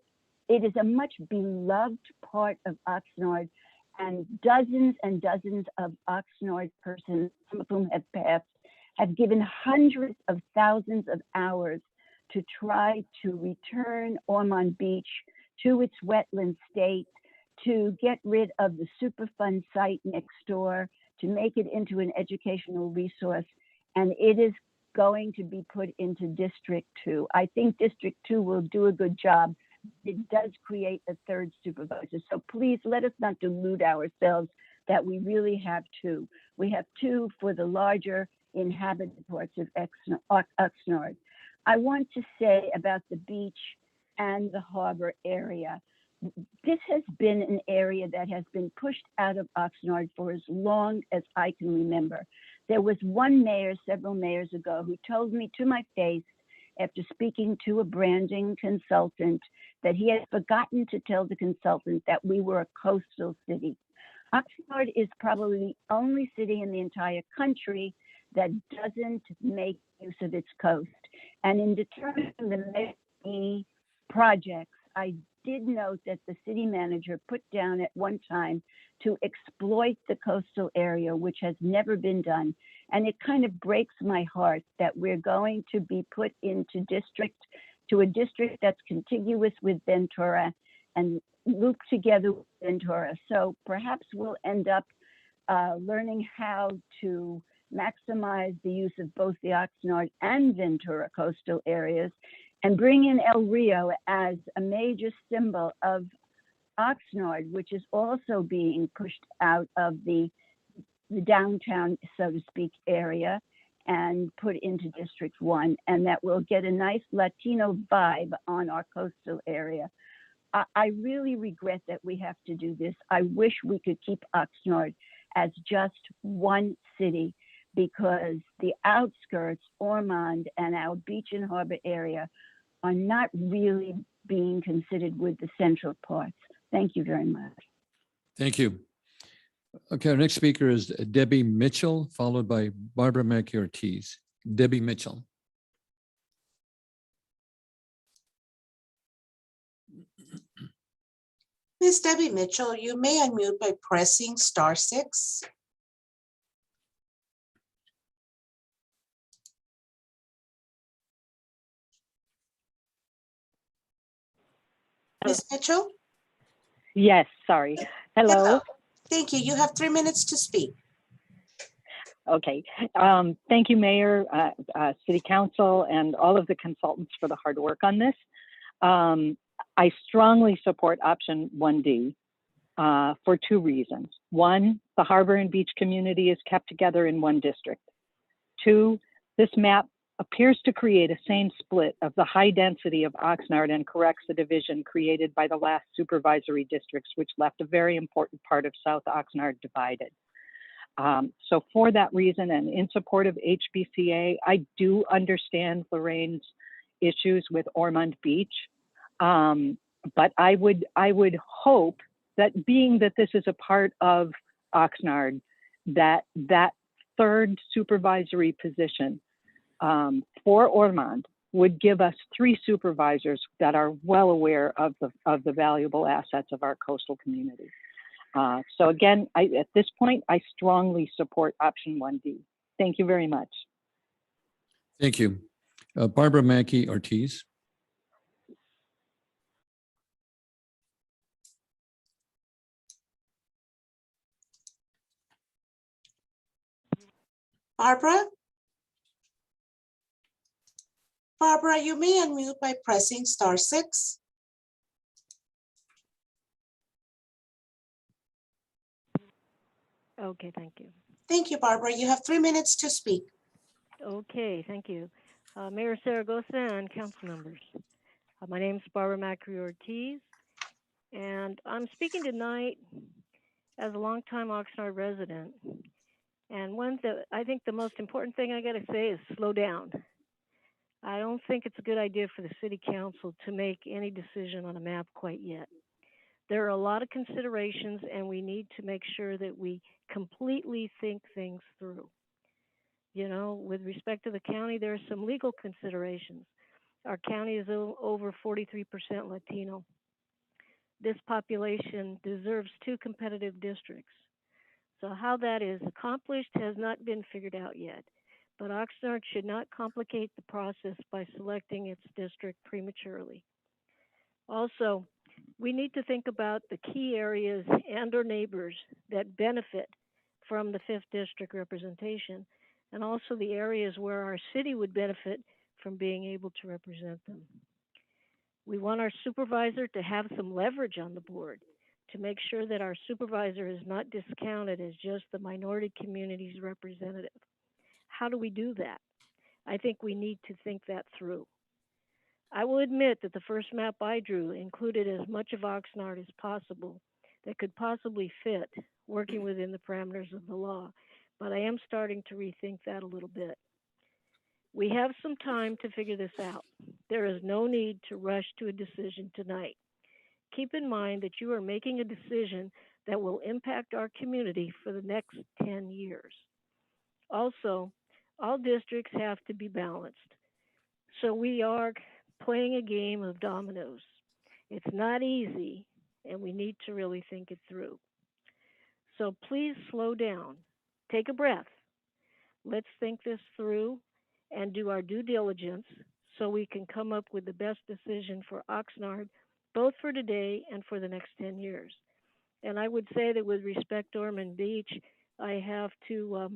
is a much beloved part of Oxnard, and dozens of Oxnard persons, some of whom have passed, have given hundreds of thousands of hours to try to return Ormond Beach to its wetland state, to get rid of the Superfund site next door, to make it into an educational resource. And it is going to be put into District 2. I think District 2 will do a good job. It does create a 3rd supervisor. So please let us not delude ourselves that we really have 2. We have 2 for the larger inhabited parts of Oxnard. I want to say about the beach and the harbor area. This has been an area that has been pushed out of Oxnard for as long as I can remember. There was one mayor several mayors ago who told me to my face, after speaking to a branding consultant, that he had forgotten to tell the consultant that we were a coastal city. Oxnard is probably the only city in the entire country that doesn't make use of its coast. And in determining the projects, I did note that the city manager put down at one time to exploit the coastal area, which has never been done. And it kind of breaks my heart that we're going to be put into a district that's contiguous with Ventura and looped together with Ventura. So perhaps we'll end up learning how to maximize the use of both the Oxnard and Ventura coastal areas, and bring in El Rio as a major symbol of Oxnard, which is also being pushed out of the downtown, so to speak, area and put into District 1. And that will get a nice Latino vibe on our coastal area. I really regret that we have to do this. I wish we could keep Oxnard as just one city, because the outskirts, Ormond and our beach and harbor area, are not really being considered with the central parts. Thank you very much. Thank you. Okay, our next speaker is Debbie Mitchell, followed by Barbara Mackie Ortiz. Debbie Mitchell. Ms. Debbie Mitchell, you may unmute by pressing *6. Ms. Mitchell? Yes, sorry. Hello. Thank you. You have 3 minutes to speak. Okay. Thank you, Mayor, City Council, and all of the consultants for the hard work on this. I strongly support option 1D. for two reasons. One, the harbor and beach community is kept together in one district. Two, this map appears to create a sane split of the high density of Oxnard and corrects the division created by the last supervisory districts, which left a very important part of South Oxnard divided. So for that reason and in support of HBCA, I do understand Lorraine's issues with Ormond Beach. But I would hope that being that this is a part of Oxnard, that third supervisory position for Ormond would give us 3 supervisors that are well aware of the valuable assets of our coastal community. So again, at this point, I strongly support option 1D. Thank you very much. Thank you. Barbara Mackie Ortiz. Barbara? Barbara, you may unmute by pressing *6. Okay, thank you. Thank you, Barbara. You have 3 minutes to speak. Okay, thank you. Mayor Zaragoza and council members. My name is Barbara Macri Ortiz, and I'm speaking tonight as a longtime Oxnard resident. And I think the most important thing I got to say is slow down. I don't think it's a good idea for the city council to make any decision on a map quite yet. There are a lot of considerations, and we need to make sure that we completely think things through. You know, with respect to the county, there are some legal considerations. Our county is over 43% Latino. This population deserves 2 competitive districts. So how that is accomplished has not been figured out yet. But Oxnard should not complicate the process by selecting its district prematurely. Also, we need to think about the key areas and or neighbors that benefit from the 5th district representation, and also the areas where our city would benefit from being able to represent them. We want our supervisor to have some leverage on the board to make sure that our supervisor is not discounted as just the minority community's representative. How do we do that? I think we need to think that through. I will admit that the first map I drew included as much of Oxnard as possible that could possibly fit working within the parameters of the law, but I am starting to rethink that a little bit. We have some time to figure this out. There is no need to rush to a decision tonight. Keep in mind that you are making a decision that will impact our community for the next 10 years. Also, all districts have to be balanced. So we are playing a game of dominoes. It's not easy, and we need to really think it through. So please slow down, take a breath. Let's think this through and do our due diligence so we can come up with the best decision for Oxnard, both for today and for the next 10 years. And I would say that with respect to Ormond Beach, I have to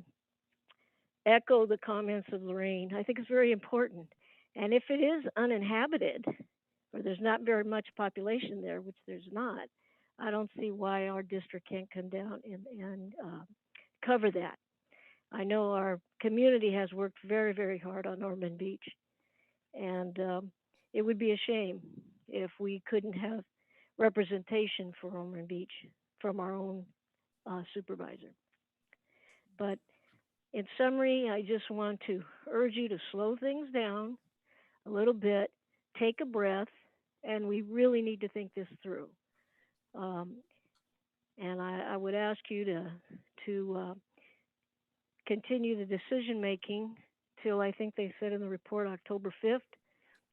echo the comments of Lorraine. I think it's very important. And if it is uninhabited, or there's not very much population there, which there's not, I don't see why our district can't come down and cover that. I know our community has worked very, very hard on Ormond Beach. And it would be a shame if we couldn't have representation for Ormond Beach from our own supervisor. But in summary, I just want to urge you to slow things down a little bit, take a breath, and we really need to think this through. And I would ask you to continue the decision making till I think they said in the report October 5th.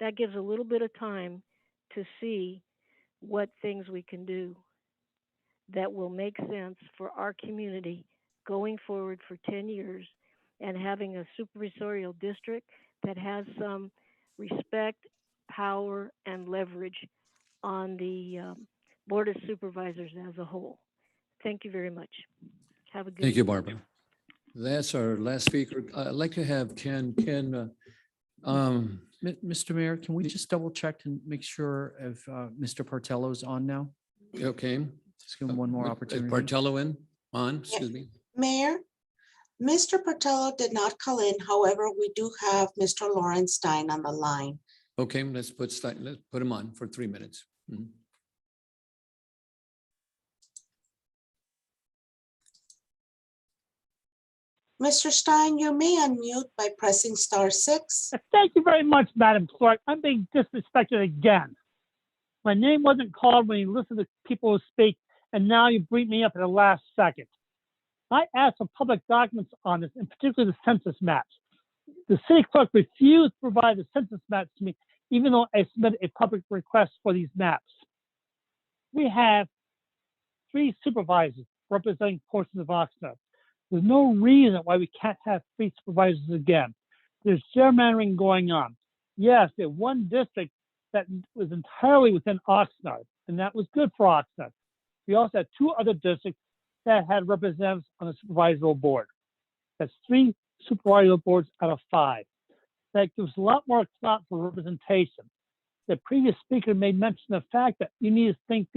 That gives a little bit of time to see what things we can do that will make sense for our community going forward for 10 years and having a supervisorial district that has some respect, power, and leverage on the Board of Supervisors as a whole. Thank you very much. Have a good Thank you, evening. Barbara. That's our last speaker. I'd like to have Ken, Mr. Mayor, can we just double check and make sure if Mr. Portello's on now? okay. Let's give him one more opportunity. Portello excuse me. Mayor, Mr. Portello did not call in. However, we do have Mr. Lawrence Stein on the line. Okay, let's put him on for 3 minutes. Mhm. Mr. Stein, you may unmute by pressing *6. Thank you very much, Madam Clerk. I'm being disrespected again. My name wasn't called when you listen to people who speak, and now you bring me up at the last second. I asked for public documents on this, in particular the census maps. The city clerk refused to provide the census maps to me, even though I submitted a public request for these maps. We have 3 supervisors representing portions of Oxnard. There's no reason why we can't have 3 supervisors again. There's gerrymandering going on. Yes, there's one district that was entirely within Oxnard, and that was good for Oxnard. We also had 2 other districts that had representatives on the supervisory board. That's 3 supervisory boards out of 5. That gives a lot more clout for representation. The previous speaker made mention of the fact that you need to think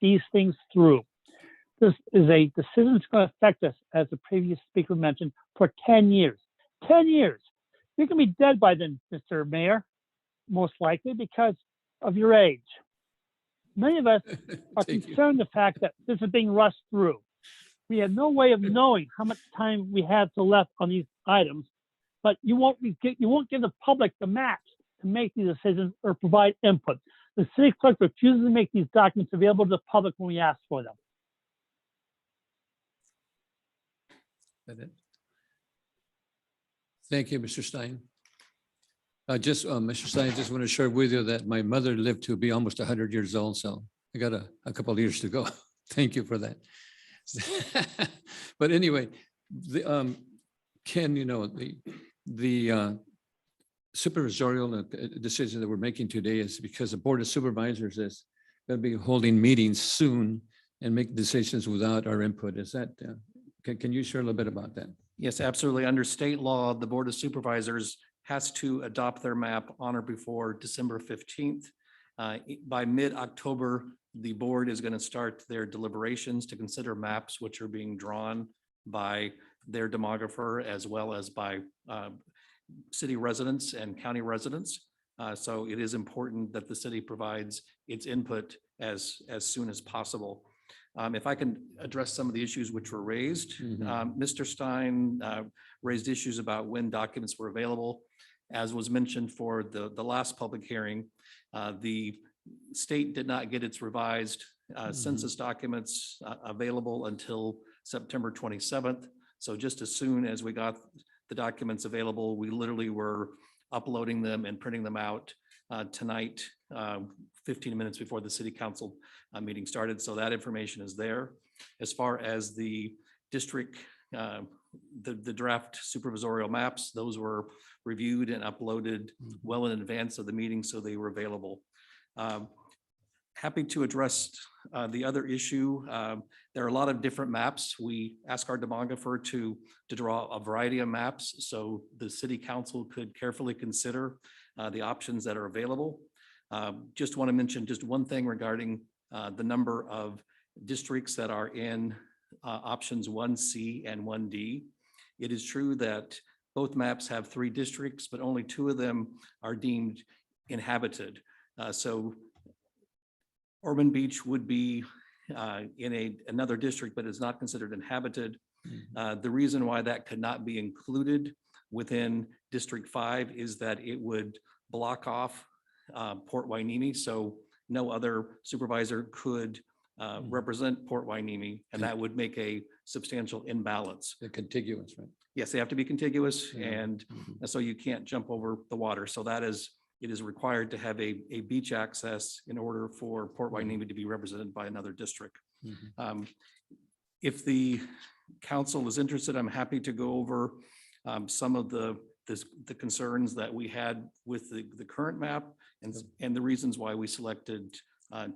these things through. This is a decision that's going to affect us, as the previous speaker mentioned, for 10 years. 10 years. You're going to be dead by then, Mr. Mayor, most likely because of your age. Many of us are concerned the fact that this is being rushed through. We have no way of knowing how much time we have to left on these items, but you won't give the public the maps to make these decisions or provide input. The city clerk refuses to make these documents available to the public when we ask for them. Thank you, Mr. Stein. Mr. Stein, I just want to share with you that my mother lived to be almost 100 years old, so I got a couple of years to go. Thank you for that. But anyway, Ken, the supervisorial decision that we're making today is because the Board of Supervisors is going to be holding meetings soon and make decisions without our input. Is that, can you share a little bit about that? Yes, absolutely. Under state law, the Board of Supervisors has to adopt their map on or before December 15th. By mid-October, the board is going to start their deliberations to consider maps which are being drawn by their demographer as well as by city residents and county residents. So it is important that the city provides its input as soon as possible. If I can address some of the issues which were raised, Mr. Stein raised issues about when documents were available. As was mentioned for the last public hearing, the state did not get its revised census documents available until September 27th. So just as soon as we got the documents available, we literally were uploading them and printing them out tonight, 15 minutes before the city council meeting started. So that information is there. As far as the district, the draft supervisorial maps, those were reviewed and uploaded well in advance of the meeting, so they were available. Happy to address the other issue. There are a lot of different maps. We ask our demographer to draw a variety of maps so the city council could carefully consider the options that are available. Just want to mention just one thing regarding the number of districts that are in options 1C and 1D. It is true that both maps have 3 districts, but only 2 of them are deemed inhabited. So Ormond Beach would be in another district, but is not considered inhabited. The reason why that could not be included within District 5 is that it would block off Port Hueneme, so no other supervisor could represent Port Hueneme, and that would make a substantial imbalance. The contiguous, right? Yes, they have to be contiguous, and so you can't jump over the water. So that is, it is required to have a beach access in order for Port Hueneme to be represented by another district. If the council is interested, I'm happy to go over some of the concerns that we had with the current map and the reasons why we selected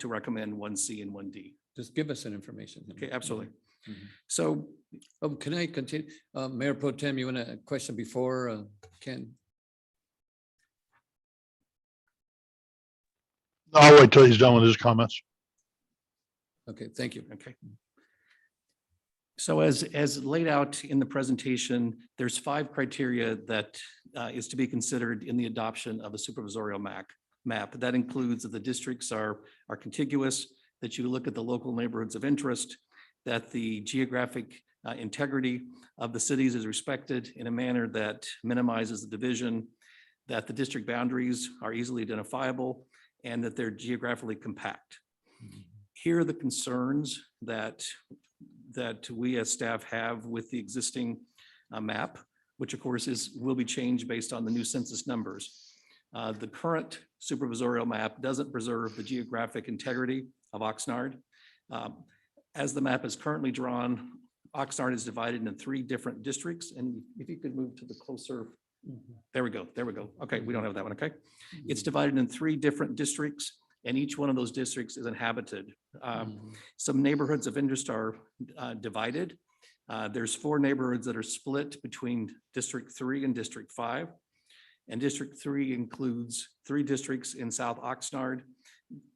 to recommend 1C and 1D. Just give us some information. Okay, absolutely. So, can I continue? Mayor Pro Tem, you want a question before Ken? No, I'll wait till he's done with his comments. Okay, thank you. Okay. So as laid out in the presentation, there's 5 criteria that is to be considered in the adoption of a supervisorial map. That includes that the districts are contiguous, that you look at the local neighborhoods of interest, that the geographic integrity of the cities is respected in a manner that minimizes the division, that the district boundaries are easily identifiable, and that they're geographically compact. Here are the concerns that we as staff have with the existing map, which of course will be changed based on the new census numbers. The current supervisorial map doesn't preserve the geographic integrity of Oxnard. As the map is currently drawn, Oxnard is divided into 3 different districts. And if you could move to the closer, there we go. Okay, we don't have that one, okay? It's divided in 3 different districts, and each one of those districts is inhabited. Some neighborhoods of interest are divided. There's 4 neighborhoods that are split between District 3 and District 5. And District 3 includes 3 districts in South Oxnard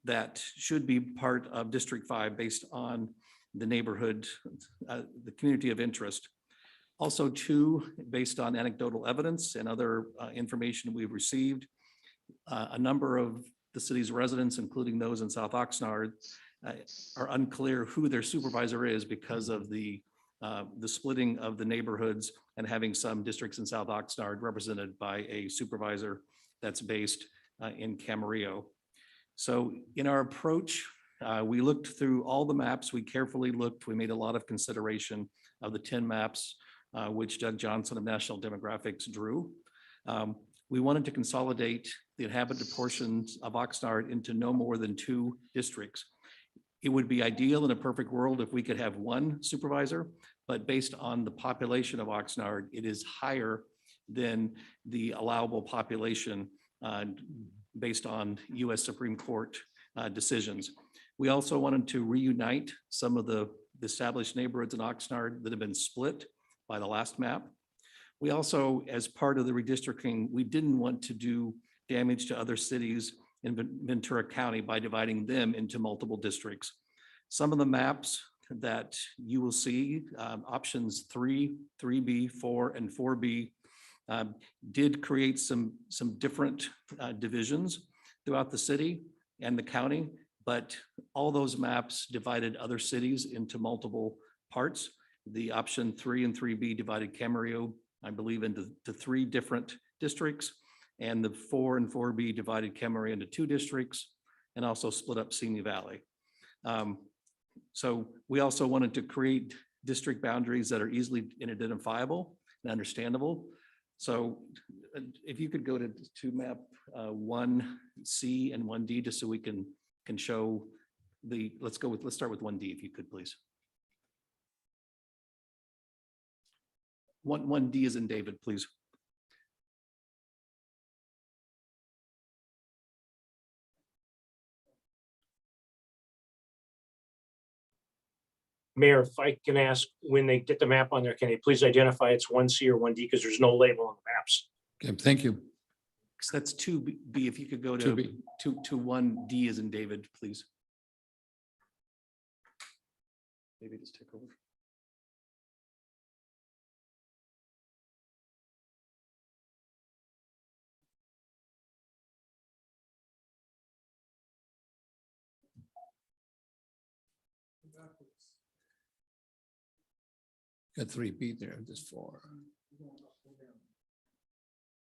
that should be part of District 5 based on the neighborhood, the community of interest. Also 2, based on anecdotal evidence and other information we've received, a number of the city's residents, including those in South Oxnard, are unclear who their supervisor is because of the splitting of the neighborhoods and having some districts in South Oxnard represented by a supervisor that's based in Camarillo. So in our approach, we looked through all the maps. We carefully looked. We made a lot of consideration of the 10 maps which Doug Johnson of National Demographics drew. We wanted to consolidate the inhabited portions of Oxnard into no more than 2 districts. It would be ideal in a perfect world if we could have 1 supervisor, but based on the population of Oxnard, it is higher than the allowable population based on US Supreme Court decisions. We also wanted to reunite some of the established neighborhoods in Oxnard that have been split by the last map. We also, as part of the redistricting, we didn't want to do damage to other cities in Ventura County by dividing them into multiple districts. Some of the maps that you will see, options 3, 3B, 4, and 4B, did create some different divisions throughout the city and the county, but all those maps divided other cities into multiple parts. The option 3 and 3B divided Camarillo, I believe, into 3 different districts, and the 4 and 4B divided Camarillo into 2 districts, and also split up Simi Valley. So we also wanted to create district boundaries that are easily identifiable and understandable. So if you could go to map 1C and 1D, just so we can show let's start with 1D, if you could, please. 1D is in David, please. Mayor, if I can ask, when they get the map on there, can they please identify it's 1C or 1D, because there's no label on the maps. Okay, thank you. So that's 2B. If you could go to 2B. to 1D is in David, please. Maybe just take over. Got 3B there, just 4.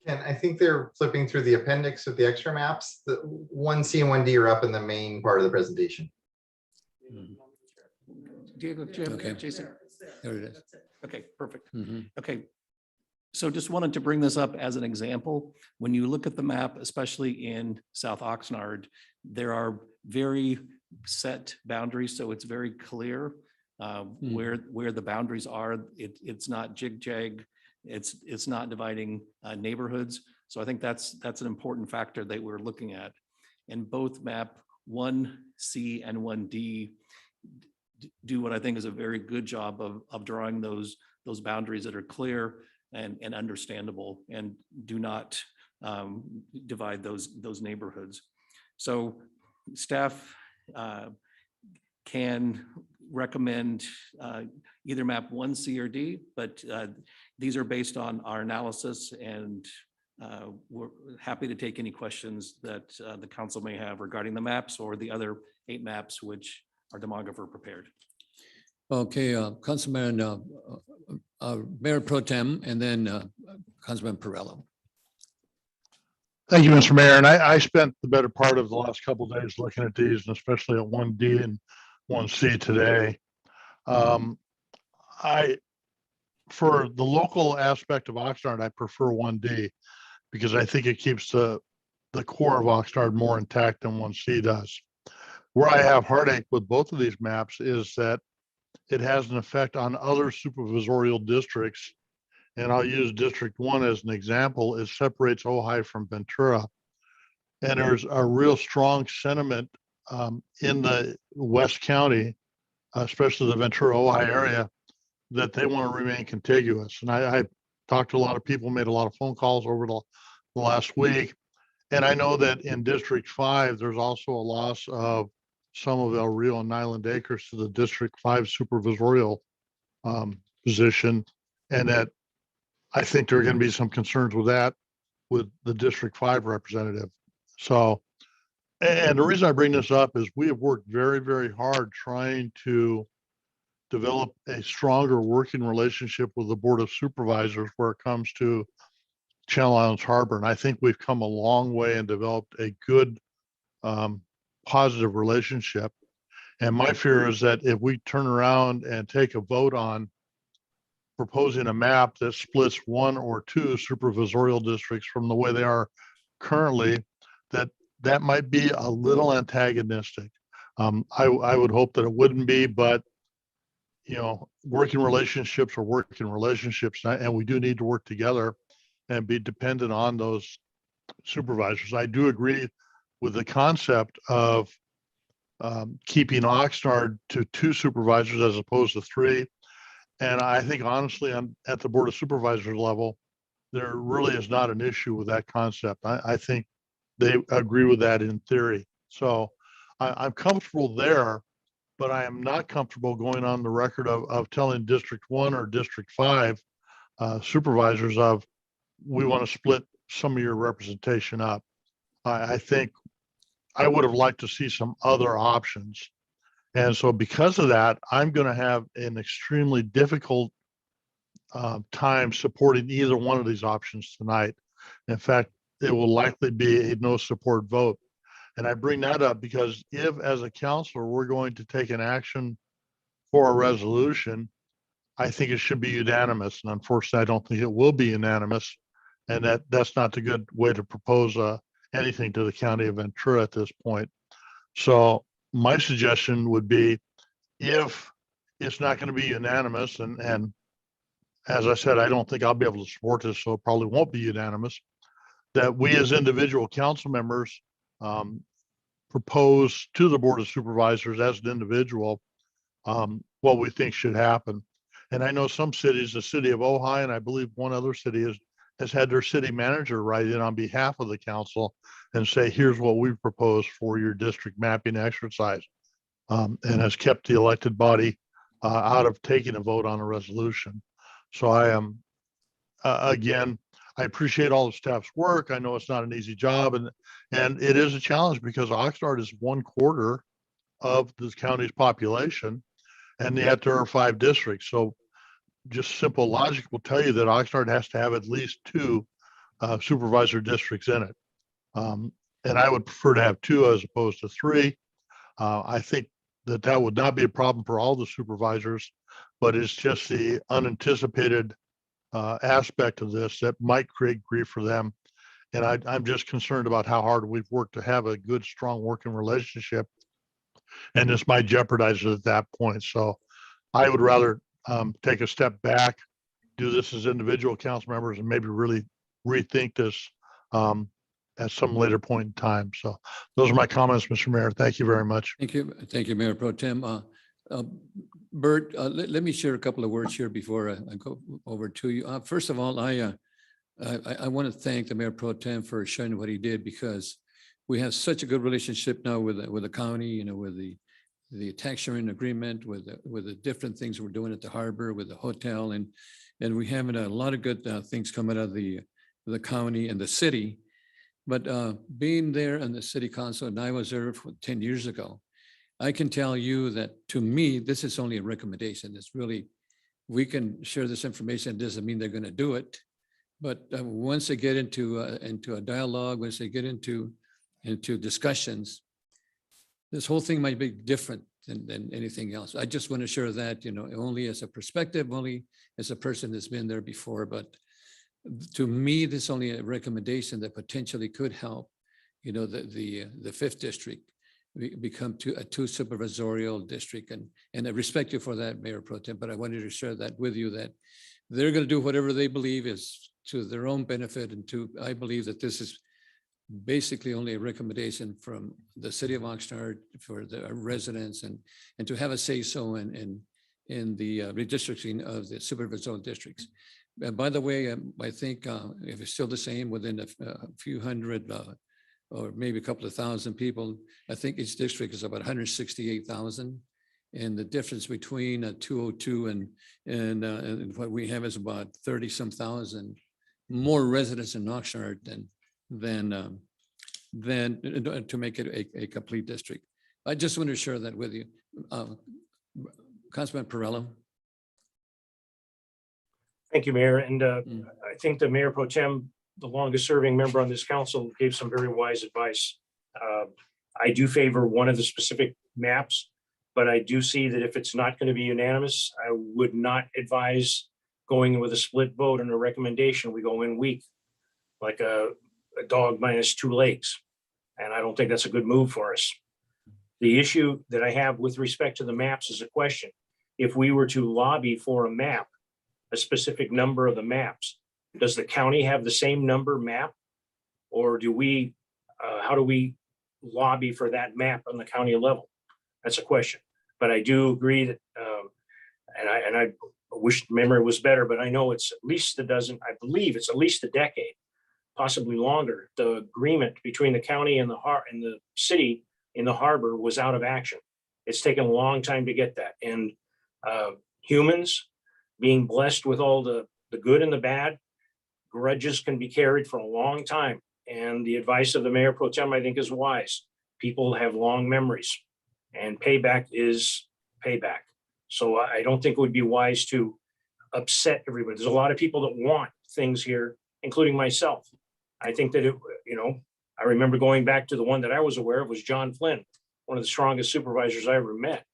And I think they're flipping through the appendix of the extra maps. The 1C and 1D are up in the main part of the presentation. Diego, do you have Okay. Jason? There it is. Okay, perfect. Mhm. Okay. So just wanted to bring this up as an example. When you look at the map, especially in South Oxnard, there are very set boundaries, so it's very clear where the boundaries are. It's not jig-jag. It's not dividing neighborhoods. So I think that's an important factor that we're looking at. And both map 1C and 1D do what I think is a very good job of drawing those boundaries that are clear and understandable, and do not divide those neighborhoods. So staff can recommend either map 1C or D, but these are based on our analysis, and we're happy to take any questions that the council may have regarding the maps or the other 8 maps which our demographer prepared. Okay, Councilman, Mayor Pro Tem, and then Councilman Perrello. Thank you, Mr. Mayor. And I spent the better part of the last couple of days looking at these, and especially at 1D and 1C today. For the local aspect of Oxnard, I prefer 1D because I think it keeps the core of Oxnard more intact than 1C does. Where I have heartache with both of these maps is that it has an effect on other supervisorial districts. And I'll use District 1 as an example. It separates Ojai from Ventura. And there's a real strong sentiment in the West County, especially the Ventura Ojai area, that they want to remain contiguous. And I talked to a lot of people, made a lot of phone calls over the last week. And I know that in District 5, there's also a loss of some of El Rio and Nyland Acres to the District 5 supervisorial position. And that I think there are going to be some concerns with that with the District 5 representative. So, and the reason I bring this up is we have worked very, very hard trying to develop a stronger working relationship with the Board of Supervisors where it comes to Channel Islands Harbor. And I think we've come a long way and developed a good, positive relationship. And my fear is that if we turn around and take a vote on proposing a map that splits 1 or 2 supervisorial districts from the way they are currently, that might be a little antagonistic. I would hope that it wouldn't be, but you know, working relationships are working relationships, and we do need to work together and be dependent on those supervisors. I do agree with the concept of keeping Oxnard to 2 supervisors as opposed to 3. And I think honestly, at the Board of Supervisors level, there really is not an issue with that concept. I think they agree with that in theory. So I'm comfortable there, but I am not comfortable going on the record of telling District 1 or District 5 supervisors of, we want to split some of your representation up. I think I would have liked to see some other options. And so because of that, I'm going to have an extremely difficult time supporting either one of these options tonight. In fact, it will likely be a no support vote. And I bring that up because if, as a counselor, we're going to take an action for a resolution, I think it should be unanimous. And unfortunately, I don't think it will be unanimous. And that's not the good way to propose anything to the county of Ventura at this point. So my suggestion would be, if it's not going to be unanimous, and as I said, I don't think I'll be able to support this, so it probably won't be unanimous, that we as individual council members propose to the Board of Supervisors as an individual what we think should happen. And I know some cities, the city of Ojai, and I believe one other city has had their city manager write in on behalf of the council and say, here's what we propose for your district mapping exercise, and has kept the elected body out of taking a vote on a resolution. So I am, again, I appreciate all the staff's work. I know it's not an easy job, and it is a challenge because Oxnard is 1/4 of this county's population, and yet there are 5 districts. So just simple logic will tell you that Oxnard has to have at least 2 supervisor districts in it. And I would prefer to have 2 as opposed to 3. I think that would not be a problem for all the supervisors, but it's just the unanticipated aspect of this that might create grief for them. And I'm just concerned about how hard we've worked to have a good, strong working relationship. And this might jeopardize it at that point. So I would rather take a step back, do this as individual council members, and maybe really rethink this at some later point in time. So those are my comments, Mr. Mayor. Thank you very much. Thank you. Thank you, Mayor Pro Tem. Bert, let me share a couple of words here before I go over to you. First of all, I want to thank the Mayor Pro Tem for showing what he did, because we have such a good relationship now with the county, with the the tax sharing agreement with the different things we're doing at the harbor, with the hotel, and we having a lot of good things coming out of the county and the city. But being there in the city council, and I was there for 10 years ago, I can tell you that to me, this is only a recommendation. It's really, we can share this information. It doesn't mean they're going to do it. But once they get into a dialogue, once they get into discussions, this whole thing might be different than anything else. I just want to share that, only as a perspective, only as a person that's been there before. But to me, this is only a recommendation that potentially could help, the 5th district become a two supervisorial district. And I respect you for that, Mayor Pro Tem, but I wanted to share that with you, that they're going to do whatever they believe is to their own benefit. And I believe that this is basically only a recommendation from the city of Oxnard for the residents and to have a say so in the redistricting of the supervisorial districts. By the way, I think if it's still the same, within a few hundred or maybe a couple of thousand people, I think each district is about 168,000. And the difference between 202 and what we have is about 30-some thousand more residents in Oxnard than to make it a complete district. I just want to share that with you. Councilman Perrello. Thank you, Mayor. And I think the Mayor Pro Tem, the longest serving member on this council, gave some very wise advice. I do favor one of the specific maps, but I do see that if it's not going to be unanimous, I would not advise going with a split vote and a recommendation. We go in weak, like a dog minus 2 legs. And I don't think that's a good move for us. The issue that I have with respect to the maps is a question. If we were to lobby for a map, a specific number of the maps, does the county have the same number map? Or do we, how do we lobby for that map on the county level? That's a question. But I do agree that, and I wish memory was better, but I know it's at least a dozen, I believe it's at least a decade, possibly longer. The agreement between the county and the city in the harbor was out of action. It's taken a long time to get that. And humans being blessed with all the good and the bad, grudges can be carried for a long time. And the advice of the Mayor Pro Tem, I think, is wise. People have long memories and payback is payback. So I don't think it would be wise to upset everybody. There's a lot of people that want things here, including myself. I think that, I remember going back to the one that I was aware of was John Flynn, one of the strongest supervisors I ever met.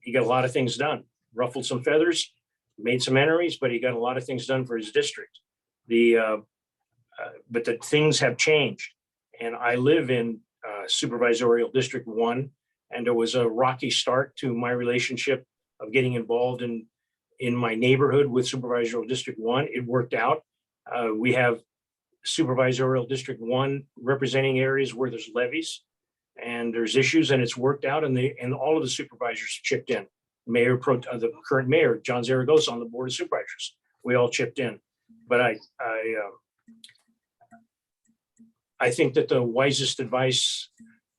He got a lot of things done, ruffled some feathers, made some enemies, but he got a lot of things done for his district. But the things have changed. And I live in Supervisorial District 1, and there was a rocky start to my relationship of getting involved in my neighborhood with Supervisorial District 1. It worked out. We have Supervisorial District 1 representing areas where there's levies and there's issues, and it's worked out, and all of the supervisors chipped in. The current mayor, John Zaragoza, on the Board of Supervisors, we all chipped in. But I think that the wisest advice,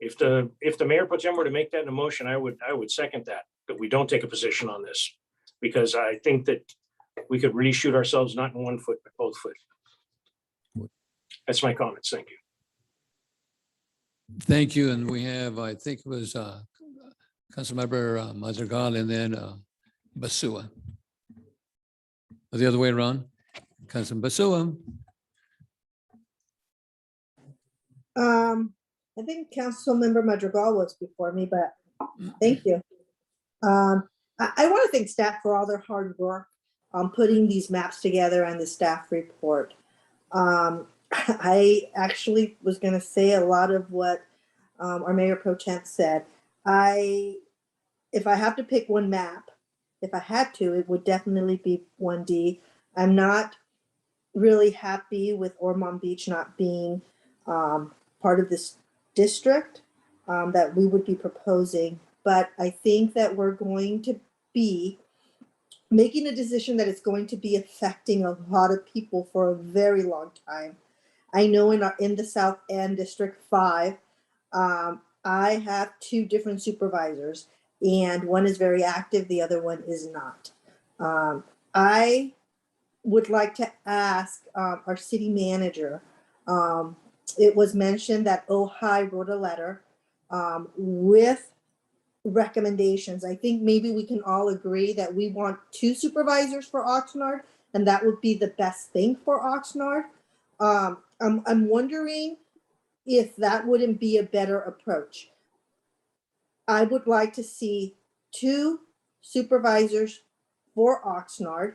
if the Mayor Pro Tem were to make that in a motion, I would second that we don't take a position on this, because I think that we could really shoot ourselves not in one foot, but both foot. That's my comments. Thank you. Thank you. And we have, I think it was Councilmember Madrigal and then Basua. The other way around, Councilman Basua. I think Councilmember Madrigal was before me, but thank you. I want to thank staff for all their hard work on putting these maps together and the staff report. I actually was going to say a lot of what our Mayor Pro Tem said. If I have to pick one map, if I had to, it would definitely be 1D. I'm not really happy with Ormond Beach not being part of this district that we would be proposing, but I think that we're going to be making a decision that is going to be affecting a lot of people for a very long time. I know in the South End District 5, I have 2 different supervisors, and one is very active, the other one is not. I would like to ask our city manager. It was mentioned that Ojai wrote a letter with recommendations. I think maybe we can all agree that we want 2 supervisors for Oxnard, and that would be the best thing for Oxnard. I'm wondering if that wouldn't be a better approach. I would like to see 2 supervisors for Oxnard,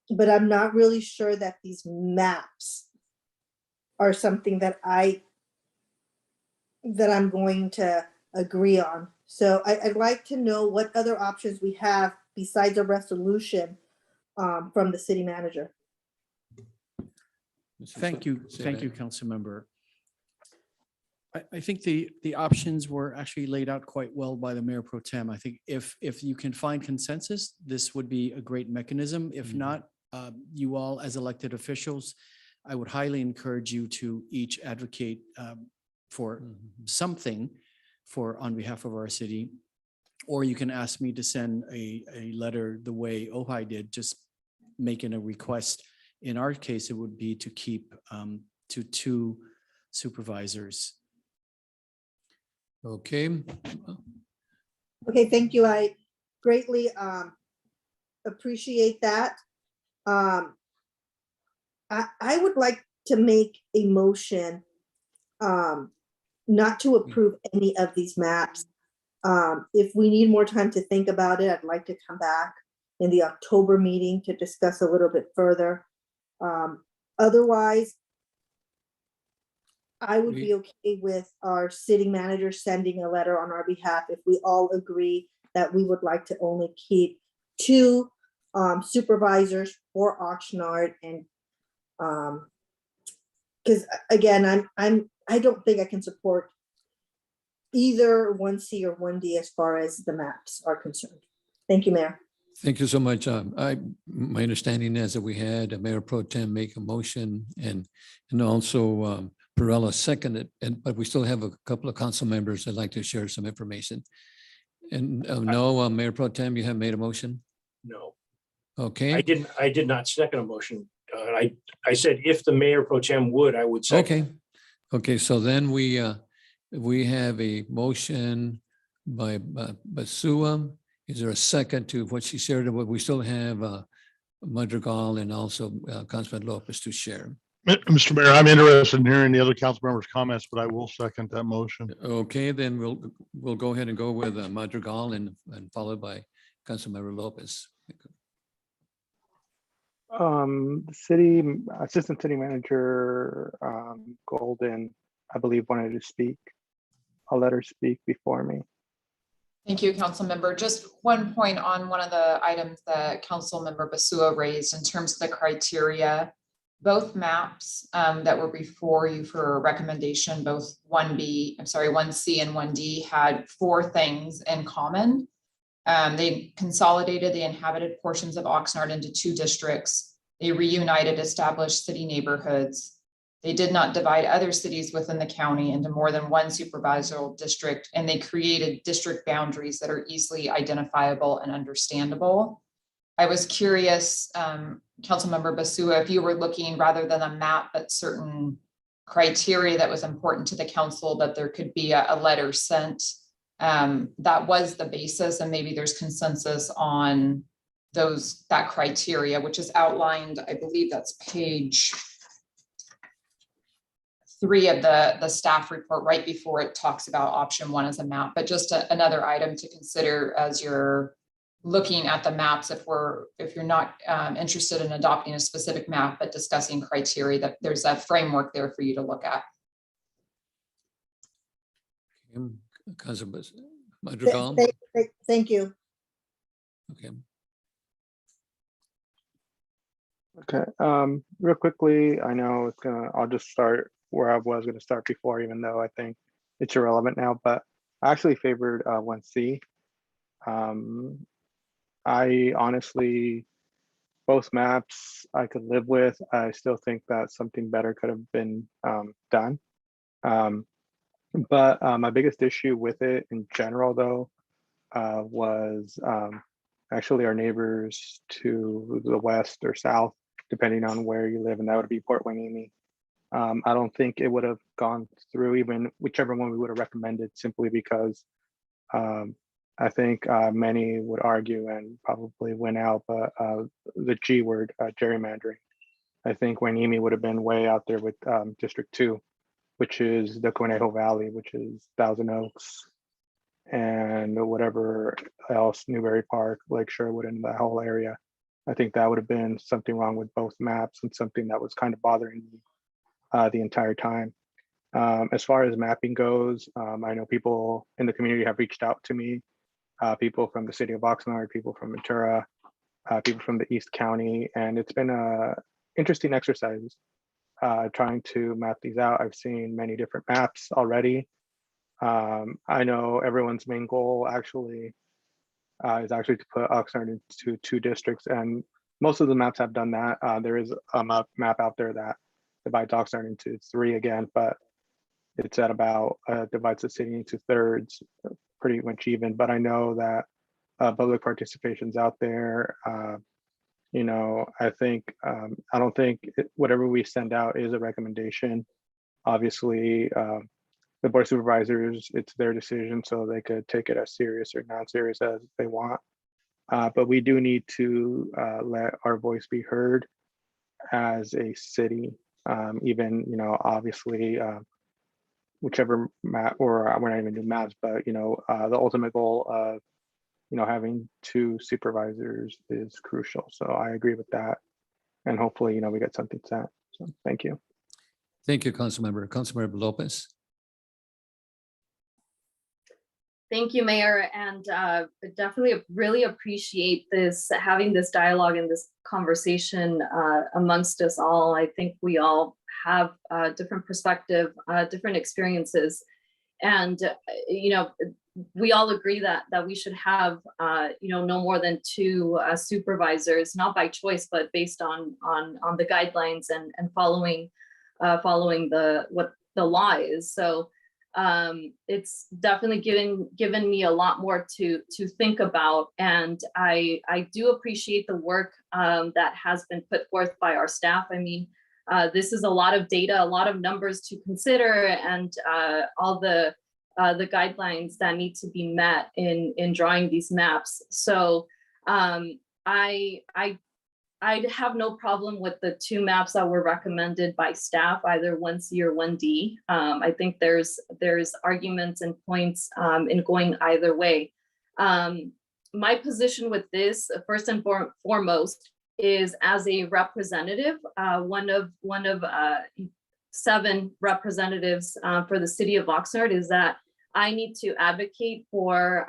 but I'm not really sure that these maps are something that I'm going to agree on. So I'd like to know what other options we have besides a resolution from the city manager. Thank you, Councilmember. I think the options were actually laid out quite well by the Mayor Pro Tem. I think if you can find consensus, this would be a great mechanism. If not, you all as elected officials, I would highly encourage you to each advocate for something on behalf of our city, or you can ask me to send a letter the way Ojai did, just making a request. In our case, it would be to keep to 2 supervisors. Okay. Okay, thank you. I greatly appreciate that. I would like to make a motion not to approve any of these maps. If we need more time to think about it, I'd like to come back in the October meeting to discuss a little bit further. Otherwise, I would be okay with our city manager sending a letter on our behalf if we all agree that we would like to only keep 2 supervisors for Oxnard, and because again, I don't think I can support either 1C or 1D as far as the maps are concerned. Thank you, Mayor. Thank you so much. My understanding is that we had Mayor Pro Tem make a motion and also Perella seconded, but we still have a couple of council members that'd like to share some information. And no, Mayor Pro Tem, you have made a motion? No, Okay. I did not second a motion. I said if the Mayor Pro Tem would, I would second. Okay, so then we have a motion by Basua. Is there a second to what she shared? We still have Madrigal and also Councilman Lopez to share. Mr. Mayor, I'm interested in hearing the other council members' comments, but I will second that motion. Okay, then we'll go ahead and go with Madrigal and followed by Councilmember Lopez. City Assistant City Manager Golden, I believe, wanted to speak. I'll let her speak before me. Thank you, Council Member. Just one point on one of the items that Council Member Basua raised in terms of the criteria. Both maps that were before you for recommendation, both 1C and 1D had 4 things in common. They consolidated the inhabited portions of Oxnard into 2 districts. They reunited established city neighborhoods. They did not divide other cities within the county into more than 1 supervisorial district, and they created district boundaries that are easily identifiable and understandable. I was curious, Councilmember Basua, if you were looking rather than a map, but certain criteria that was important to the council, that there could be a letter sent. That was the basis, and maybe there's consensus on that criteria, which is outlined, I believe that's page 3 of the staff report, right before it talks about option 1 as a map, but just another item to consider as you're looking at the maps. If you're not interested in adopting a specific map, but discussing criteria, that there's a framework there for you to look at. Thank you. Okay. Okay, real quickly, I know I'll just start where I was gonna start before, even though I think it's irrelevant now, but I actually favored 1C. I honestly, both maps I could live with. I still think that something better could have been done. But my biggest issue with it in general, though, was actually our neighbors to the west or south, depending on where you live, and that would be Port Hueneme. I don't think it would have gone through even whichever one we would have recommended, simply because I think many would argue and probably win out, but the G word, gerrymandering. I think Hueneme would have been way out there with District 2, which is the Conejo Valley, which is Thousand Oaks, and whatever else, Newberry Park, Lake Sherwood, and that whole area. I think that would have been something wrong with both maps and something that was kind of bothering me the entire time. As far as mapping goes, I know people in the community have reached out to me, people from the city of Oxnard, people from Ventura, people from the East County, and it's been a interesting exercise trying to map these out. I've seen many different maps already. I know everyone's main goal actually is actually to put Oxnard into 2 districts, and most of the maps have done that. There is a map out there that divides Oxnard into 3 again, but it's at about divides the city into thirds, pretty much even. But I know that public participation's out there. You know, I think I don't think whatever we send out is a recommendation. Obviously, the board of supervisors, it's their decision, so they could take it as serious or non-serious as they want. But we do need to let our voice be heard as a city. Even, you know, obviously, whichever map, or we're not even doing maps, but, you know, the ultimate goal of, you know, having 2 supervisors is crucial. So I agree with that. And hopefully, you know, we get something set. So thank you. Thank you, Councilmember. Councilmember Lopez. Thank you, Mayor, and definitely really appreciate this, having this dialogue and this conversation amongst us all. I think we all have a different perspective, different experiences, and you know, we all agree that we should have you know, no more than 2 supervisors, not by choice, but based on the guidelines and following what the law is. So it's definitely given me a lot more to think about, and I do appreciate the work that has been put forth by our staff. I mean, this is a lot of data, a lot of numbers to consider, and all the guidelines that need to be met in drawing these maps. So I'd have no problem with the 2 maps that were recommended by staff, either 1C or 1D. I think there's arguments and points in going either way. My position with this, first and foremost, is as a representative, one of 7 representatives for the city of Oxnard, is that I need to advocate for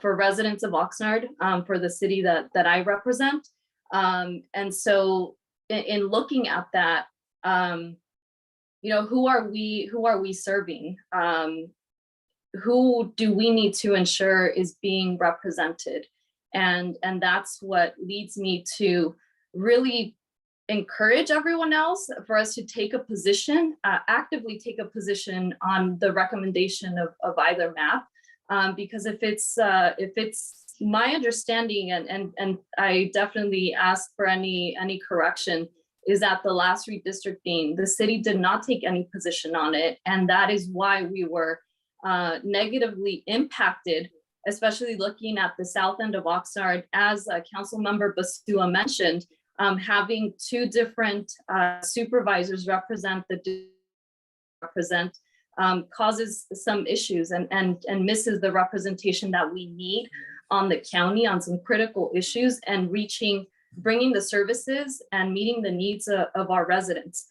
residents of Oxnard, for the city that I represent. And so in looking at that, you know, who are we serving? Who do we need to ensure is being represented? And that's what leads me to really encourage everyone else for us to take a position, actively take a position on the recommendation of either map. Because if it's my understanding, and I definitely ask for any correction, is that the last redistricting, the city did not take any position on it. And that is why we were negatively impacted, especially looking at the south end of Oxnard, as Councilmember Basua mentioned, having 2 different supervisors represent causes some issues and misses the representation that we need on the county on some critical issues, and bringing the services and meeting the needs of our residents.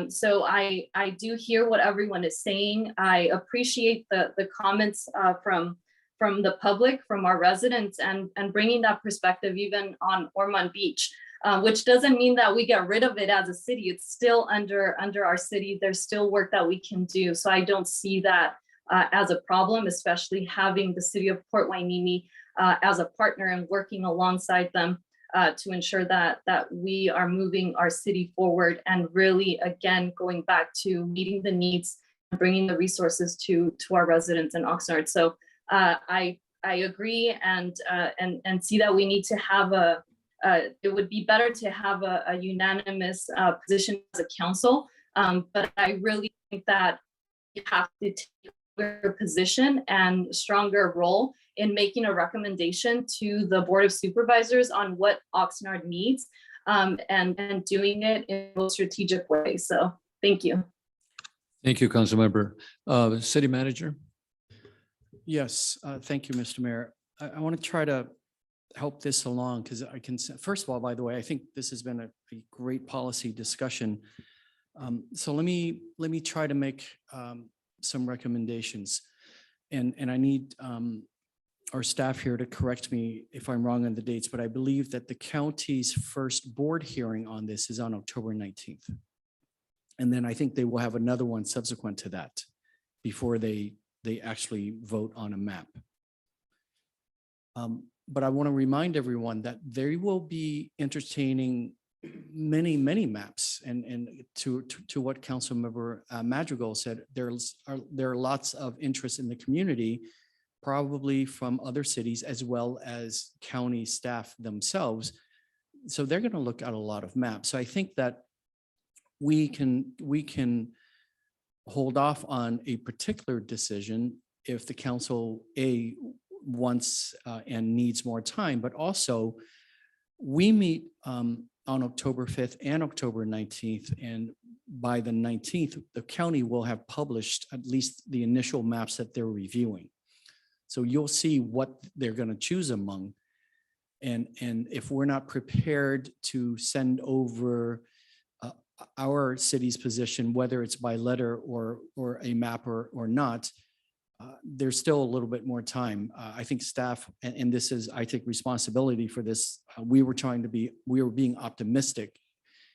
So I do hear what everyone is saying. I appreciate the comments from the public, from our residents, and bringing that perspective even on Ormond Beach. Which doesn't mean that we get rid of it as a city. It's still under our city. There's still work that we can do. So I don't see that as a problem, especially having the city of Port Hueneme as a partner and working alongside them to ensure that we are moving our city forward, and really, again, going back to meeting the needs and bringing the resources to our residents in Oxnard. So I I agree and see that we need to have it would be better to have a unanimous position as a council. But I really think that you have to take a position and stronger role in making a recommendation to the Board of Supervisors on what Oxnard needs, and doing it in a strategic way. So thank you. Thank you, Councilmember. City Manager? Yes, thank you, Mr. Mayor. I want to try to help this along because I can, first of all, by the way, I think this has been a great policy discussion. So let me try to make some recommendations. And I need our staff here to correct me if I'm wrong on the dates, but I believe that the county's first board hearing on this is on October 19th. And then I think they will have another one subsequent to that before they actually vote on a map. But I want to remind everyone that they will be entertaining many maps. And to what Councilmember Madrigal said, there are lots of interest in the community, probably from other cities as well as county staff themselves. So they're going to look at a lot of maps. So I think that we can hold off on a particular decision if the council wants and needs more time, but also we meet on October 5th and October 19th. And by the 19th, the county will have published at least the initial maps that they're reviewing. So you'll see what they're going to choose among. And if we're not prepared to send over our city's position, whether it's by letter or a map or not, there's still a little bit more time. I think staff, and this is, I take responsibility for this. We were being optimistic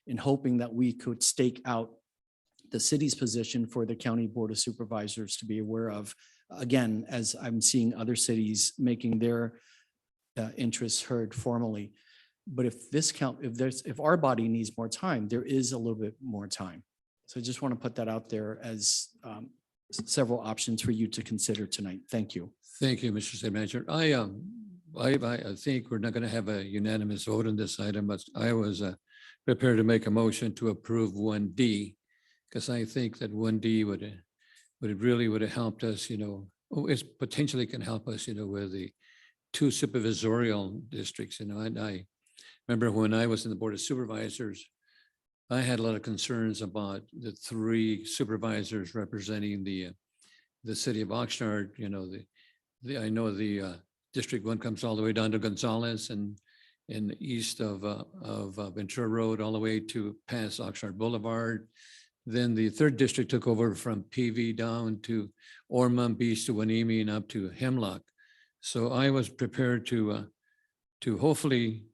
in hoping that we could stake out the city's position for the County Board of Supervisors to be aware of. Again, as I'm seeing other cities making their interests heard formally. But if our body needs more time, there is a little bit more time. So I just want to put that out there as several options for you to consider tonight. Thank you. Thank you, Mr. City Manager. I think we're not going to have a unanimous vote on this item, but I was prepared to make a motion to approve 1D because I think that 1D would have helped us, it potentially can help us, with the 2 supervisorial districts, and I remember when I was in the Board of Supervisors, I had a lot of concerns about the 3 supervisors representing the city of Oxnard. I know the District 1 comes all the way down to Gonzales and east of Ventura Road all the way to past Oxnard Boulevard. Then the 3rd district took over from PV down to Ormond Beach to Wanimi and up to Hemlock. So I was prepared to hopefully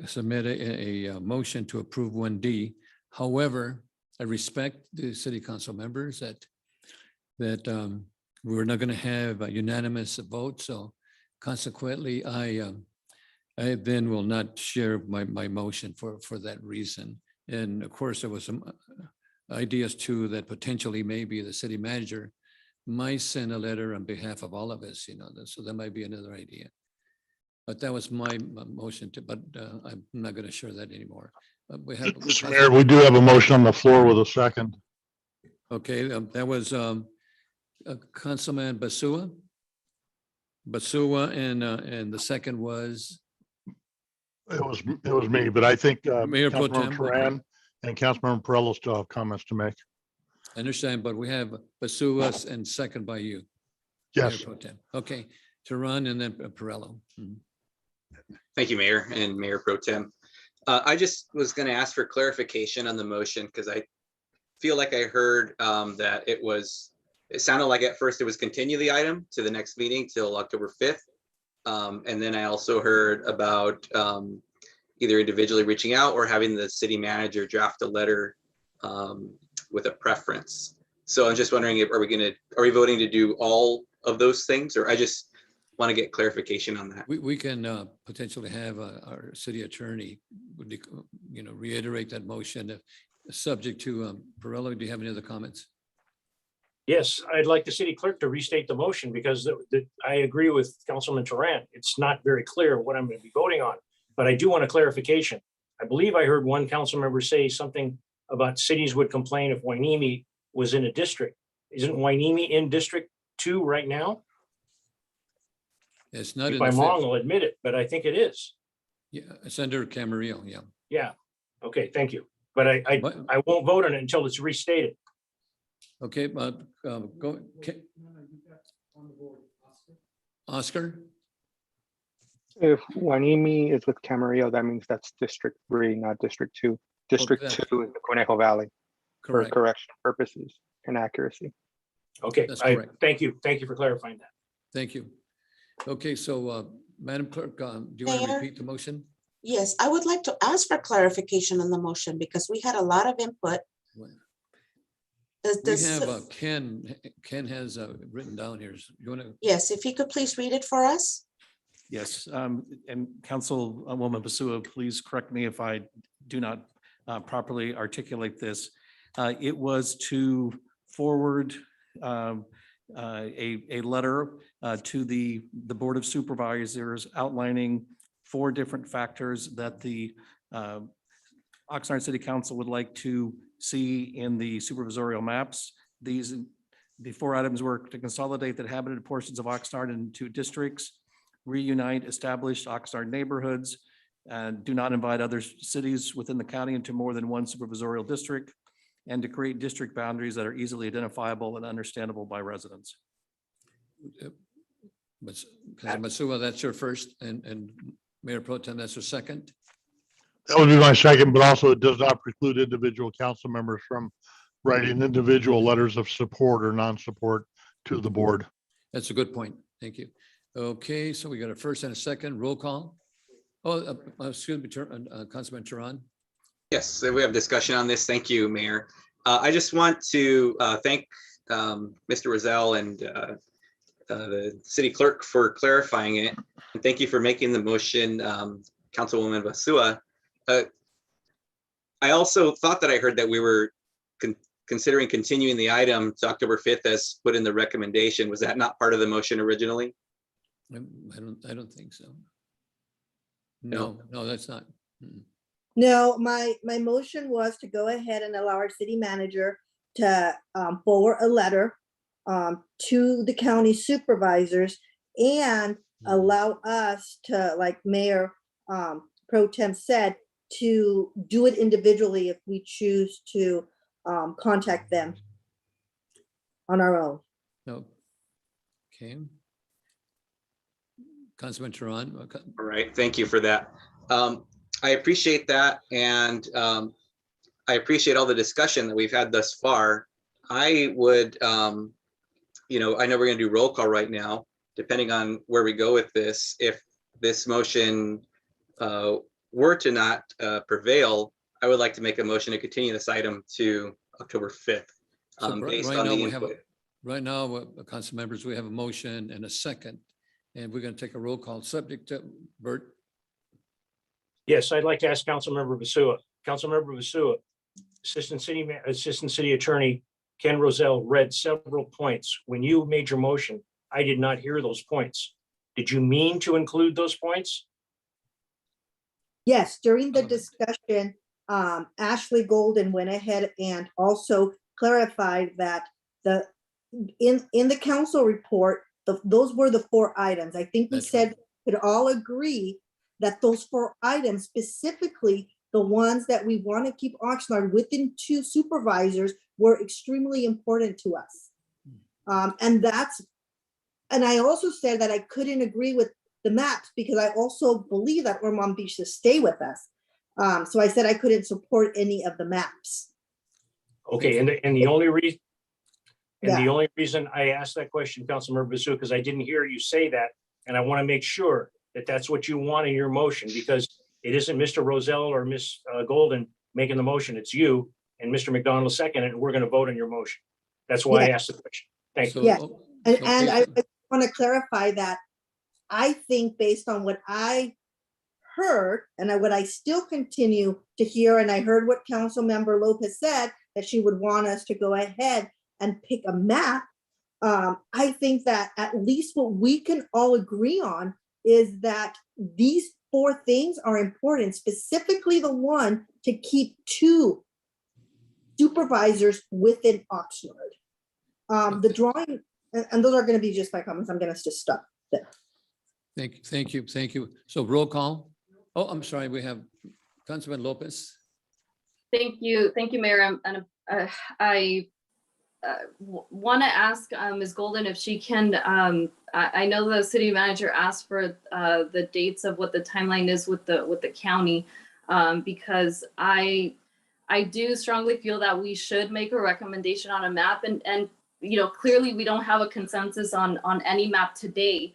submit a motion to approve 1D. However, I respect the city council members that we're not going to have a unanimous vote. So consequently, I then will not share my motion for that reason. And of course, there was some ideas too that potentially maybe the city manager might send a letter on behalf of all of us, so that might be another idea. But that was my motion but I'm not going to share that anymore. Mr. Mayor, we do have a motion on the floor with a second. Okay, that was Councilman Basua, and the second was? It was me, but I think Mayor Pro Councilmember Tem. Ferran and Councilmember Perello still have comments to make. I understand, but we have Basua and second by you. Yes. Mayor Pro Tem. Okay, Tehran and then Perello. Thank you, Mayor and Mayor Pro Tem. I just was going to ask for clarification on the motion because I feel like I heard that it sounded like at first it was continue the item to the next meeting till October 5th. And then I also heard about either individually reaching out or having the city manager draft a letter with a preference. So I'm just wondering, are we voting to do all of those things, or I just want to get clarification on that? We can potentially have our city attorney, reiterate that motion, subject to Perello. Do you have any other comments? Yes, I'd like the city clerk to restate the motion because I agree with Councilman Turan. It's not very clear what I'm going to be voting on, but I do want a clarification. I believe I heard one council member say something about cities would complain if Hueneme was in a district. Isn't Hueneme in District 2 right now? It's not in If the I'm wrong, fifth. I'll admit it, but I think it is. Yeah, it's under Camarillo, yeah. Yeah. Okay, thank you. But I won't vote on it until it's restated. Okay, go, Oscar? If Hueneme is with Camarillo, that means that's District 3, not District 2. District that's 2 is the Conejo Valley for Correct. correction purposes and accuracy. Okay, That's I correct. thank you. Thank you for clarifying that. Thank you. Okay, so Madam Clerk, do you want to Mayor? repeat the motion? Yes, I would like to ask for clarification on the motion because we had a lot of input. Does We this, have Ken has written down here. You want to? yes, if you could please read it for us? Yes, and Councilwoman Basua, please correct me if I do not properly articulate this. It was to forward a letter to the Board of Supervisors outlining 4 different factors that the Oxnard City Council would like to see in the supervisorial maps. The 4 items were to consolidate the inhabited portions of Oxnard into districts, reunite established Oxnard neighborhoods, and do not invite other cities within the county into more than one supervisorial district, and to create district boundaries that are easily identifiable and understandable by residents. Masua, that's your first, and Mayor Pro Tem, that's your second. That would be my second, but also it does not preclude individual council members from writing individual letters of support or non-support to the board. That's a good point. Thank you. Okay, so we got a first and a second roll call. Oh, excuse me, Councilman Turan. Yes, we have discussion on this. Thank you, Mayor. I just want to thank Mr. Rozelle and the city clerk for clarifying it. And thank you for making the motion, Councilwoman Basua. I also thought that I heard that we were considering continuing the item to October 5th as put in the recommendation. Was that not part of the motion originally? I don't think so. No, that's not. No, my motion was to go ahead and allow our city manager to forward a letter to the county supervisors and allow us to, like Mayor Pro Tem said, to do it individually if we choose to contact them on our own. No. Okay. Councilman Turan. All right, thank you for that. I appreciate that, and I appreciate all the discussion that we've had thus far. I would, I know we're going to do roll call right now, depending on where we go with this. If this motion were to not prevail, I would like to make a motion to continue this item to October 5th. Based on the input. Right now, council members, we have a motion and a second, and we're going to take a roll call subject to Bert. Yes, I'd like to ask Councilmember Basua. Councilmember Basua, Assistant City Attorney Ken Rozelle read several points. When you made your motion, I did not hear those points. Did you mean to include those points? Yes, during the discussion, Ashley Golden went ahead and also clarified that in the council report, those were the 4 items. I think we said we could all agree that those 4 items, specifically the ones that we want to keep Oxnard within 2 supervisors, were extremely important to us. And I also said that I couldn't agree with the maps because I also believe that Ormond Beach should stay with us. So I said I couldn't support any of the maps. Okay, and the only reason, the only reason I asked that question, Councilmember Basua, because I didn't hear you say that, and I want to make sure that that's what you want in your motion, because it isn't Mr. Rozelle or Ms. Golden making the motion, it's you and Mr. McDonald second, and we're going to vote on your motion. That's why I asked the question. Thank you. Yes, and I want to clarify that I think based on what I heard and what I still continue to hear, and I heard what Councilmember Lopez said, that she would want us to go ahead and pick a map, I think that at least what we can all agree on is that these 4 things are important, specifically the one to keep 2 supervisors within Oxnard. The drawing, and those are going to be just my comments. I'm going to just stop there. Thank you. So roll call. Oh, I'm sorry, we have Councilman Lopez. Thank you, Mayor. And I want to ask Ms. Golden if she can, I know the city manager asked for the dates of what the timeline is with the county, because I do strongly feel that we should make a recommendation on a map, and you know, clearly we don't have a consensus on any map today.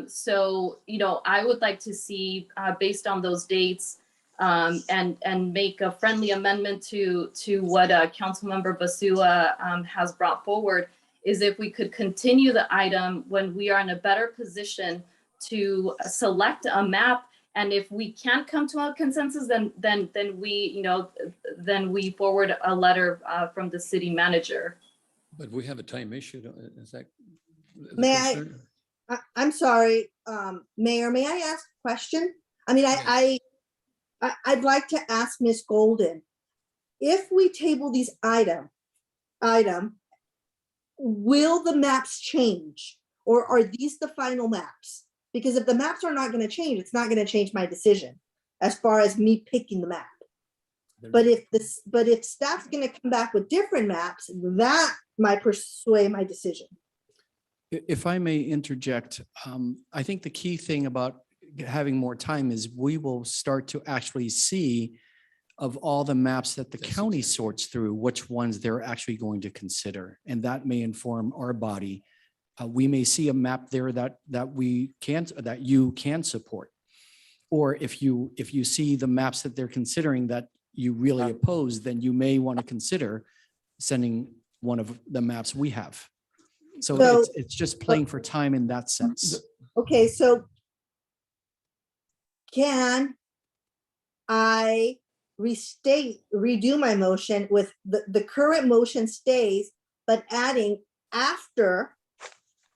So, you know, I would like to see, based on those dates, and make a friendly amendment to what Councilmember Basua has brought forward, is if we could continue the item when we are in a better position to select a map. And if we can't come to a consensus, then we, you know, then we forward a letter from the city manager. But we have a time issue. Is that? May I'm sorry, Mayor, may I ask a question? I mean, I'd like to ask Ms. Golden, if we table these item, will the maps change, or are these the final maps? Because if the maps are not going to change, it's not going to change my decision as far as me picking the map. But if staff's going to come back with different maps, that might persuade my decision. If I may interject, I think the key thing about having more time is we will start to actually see of all the maps that the county sorts through, which ones they're actually going to consider. And that may inform our body. We may see a map there that you can support. Or if you see the maps that they're considering that you really oppose, then you may want to consider sending one of the maps we have. So it's just playing for time in that sense. Okay, so can I redo my motion with the current motion stays, but adding after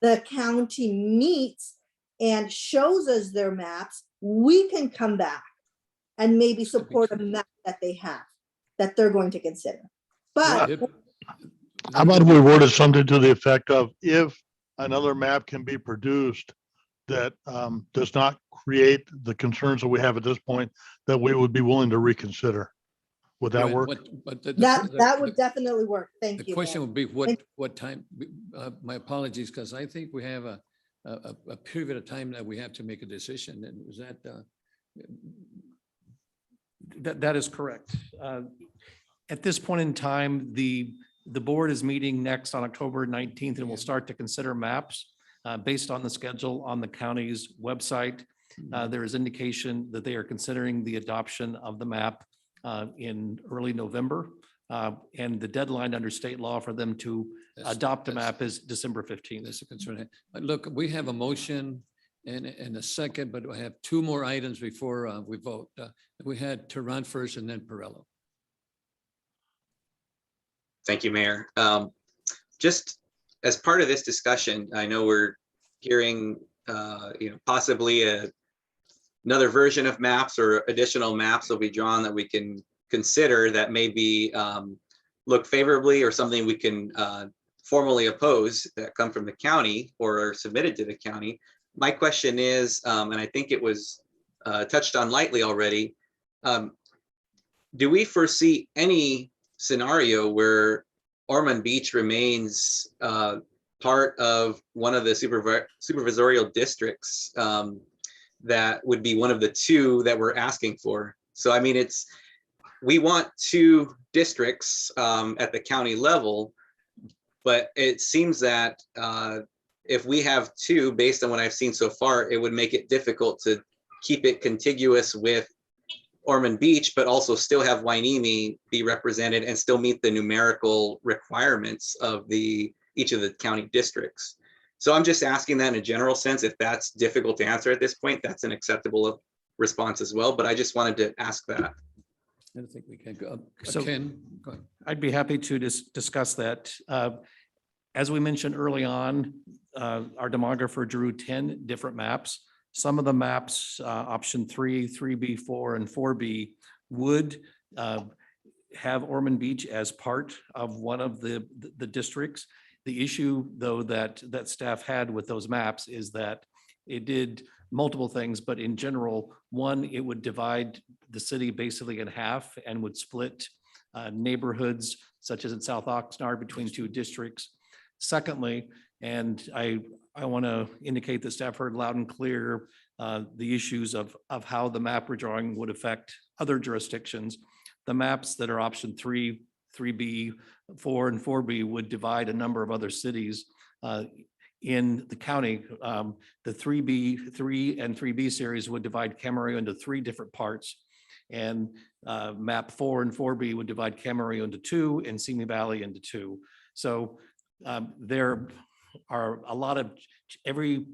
the county meets and shows us their maps, we can come back and maybe support a map that they have, that they're going to consider. But how about we worded something to the effect of, if another map can be produced that does not create the concerns that we have at this point, that we would be willing to reconsider. Would that work? That would definitely work. Thank you. The question would be what time, my apologies, because I think we have a period of time that we have to make a decision. And was That is correct. At this point in time, the board is meeting next on October 19th, and we'll start to consider maps based on the schedule on the county's website. There is indication that they are considering the adoption of the map in early November. And the deadline under state law for them to adopt a map is December 15th. That's a concern. Look, we have a motion and a second, but I have 2 more items before we vote. We had Tehran first and then Perello. Thank you, Mayor. Just as part of this discussion, I know we're hearing, possibly another version of maps or additional maps will be drawn that we can consider that maybe look favorably, or something we can formally oppose that come from the county or are submitted to the county. My question is, and I think it was touched on lightly already, do we foresee any scenario where Ormond Beach remains part of one of the supervisorial districts that would be one of the 2 that we're asking for? So, I mean, we want 2 districts at the county level, but it seems that if we have 2, based on what I've seen so far, it would make it difficult to keep it contiguous with Ormond Beach, but also still have Hueneme be represented and still meet the numerical requirements of each of the county districts. So I'm just asking that in a general sense. If that's difficult to answer at this point, that's an acceptable response as well. But I just wanted to ask that. I think we can go. So- Ken, go ahead. I'd be happy to discuss that. As we mentioned early on, our demographer drew 10 different maps. Some of the maps, option 3, 3B, 4, and 4B would have Ormond Beach as part of one of the districts. The issue, though, that staff had with those maps is that it did multiple things, but in general, one, it would divide the city basically in half and would split neighborhoods such as in South Oxnard between two districts. Secondly, and I want to indicate that staff heard loud and clear the issues of how the map redrawing would affect other jurisdictions. The maps that are option 3, 3B, 4, and 4B would divide a number of other cities in the county. The 3B, 3 and 3B series would divide Camarillo into 3 different parts. And map 4 and 4B would divide Camarillo into 2 and Simi Valley into 2. So there are a lot of, every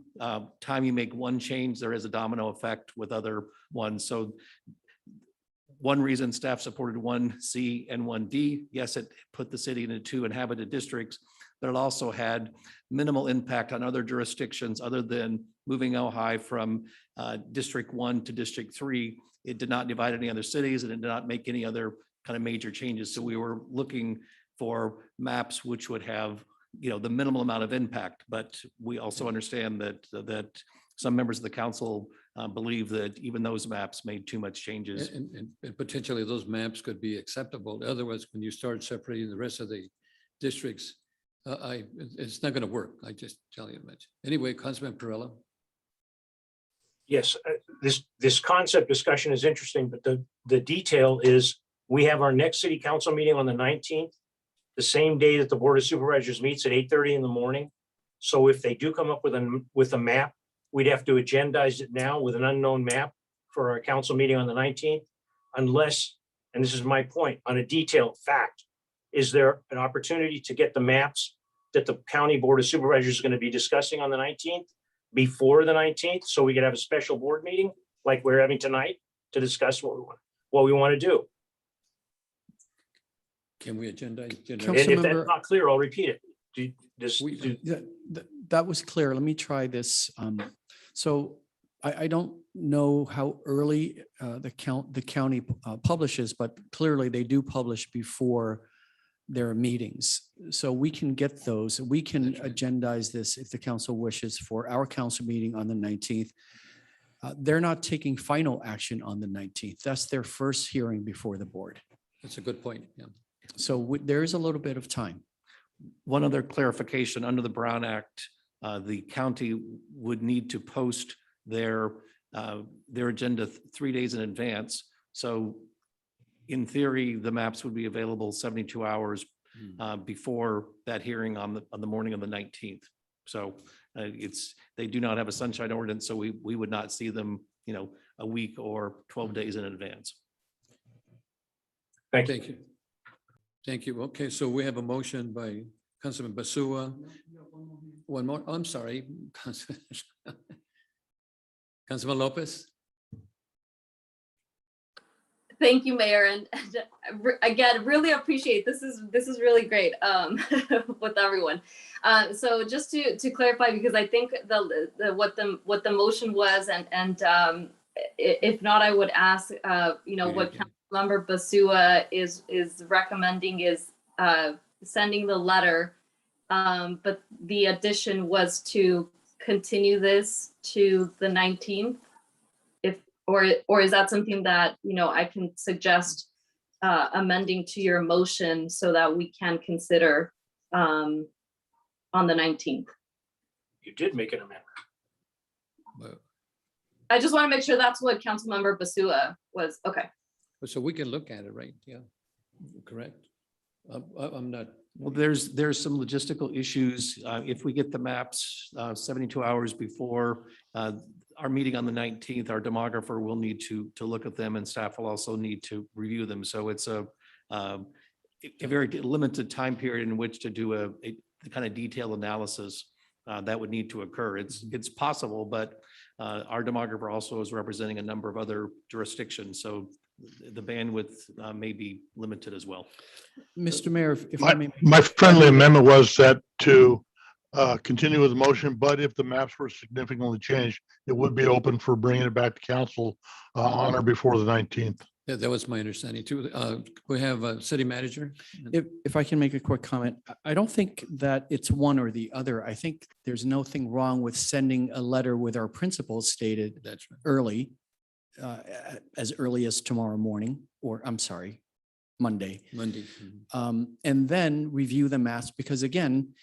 time you make one change, there is a domino effect with other ones. So one reason staff supported 1C and 1D, yes, it put the city into 2 inhabited districts, but it also had minimal impact on other jurisdictions other than moving Ojai from District 1 to District 3. It did not divide any other cities and it did not make any other kind of major changes. So we were looking for maps which would have, you know, the minimal amount of impact, but we also understand that some members of the council believe that even those maps made too much changes. And potentially those maps could be acceptable. Otherwise, when you start separating the rest of the districts, it's not going to work. I just tell you much. Anyway, Councilman Perrella. Yes, this concept discussion is interesting, but the detail is we have our next city council meeting on the 19th, the same day that the Board of Supervisors meets at 8:30 in the morning. So if they do come up with a map, we'd have to agendize it now with an unknown map for our council meeting on the 19th, unless, and this is my point, on a detailed fact, is there an opportunity to get the maps that the County Board of Supervisors is going to be discussing on the 19th before the 19th, so we could have a special board meeting like we're having tonight to discuss what we want to do? Can we agendize? And if that's not clear, I'll repeat it. That was clear. Let me try this. So I don't know how early the county publishes, but clearly they do publish before their meetings. So we can get those. We can agendize this if the council wishes for our council meeting on the 19th. They're not taking final action on the 19th. That's their first hearing before the board. That's a good point. Yeah. So there is a little bit of time. One other clarification, under the Brown Act, the county would need to post their agenda 3 days in advance. So in theory, the maps would be available 72 hours before that hearing on the morning of the 19th. So they do not have a sunshine ordinance, so we would not see them, you know, a week or 12 days in advance. Thank you. Thank you. Okay, so we have a motion by Councilman Basua. One more, I'm sorry. Councilman Lopez. Thank you, Mayor, and again, really appreciate this is really great with everyone. So just to clarify, because I think what the motion was, and if not, I would ask what Councilmember Basua is recommending is sending the letter, but the addition was to continue this to the 19th. Or is that something that, I can suggest amending to your motion so that we can consider on the 19th? You did make an amendment. I just want to make sure that's what Councilmember Basua was. Okay. So we can look at it, right? Yeah, correct. I'm not. Well, there's some logistical issues. If we get the maps 72 hours before our meeting on the 19th, our demographer will need to look at them and staff will also need to review them. So it's a very limited time period in which to do a kind of detailed analysis that would need to occur. It's possible, but our demographer also is representing a number of other jurisdictions. So the bandwidth may be limited as well. Mr. Mayor, if I may. My friendly amendment was that to continue with the motion, but if the maps were significantly changed, it would be open for bringing it back to council on or before the 19th. Yeah, that was my understanding too. We have a city manager. If I can make a quick comment, I don't think that it's one or the other. I think there's nothing wrong with sending a letter with our principles stated That's right. early, as early as tomorrow morning, or I'm sorry, Monday. Monday. And then review the maps, because again,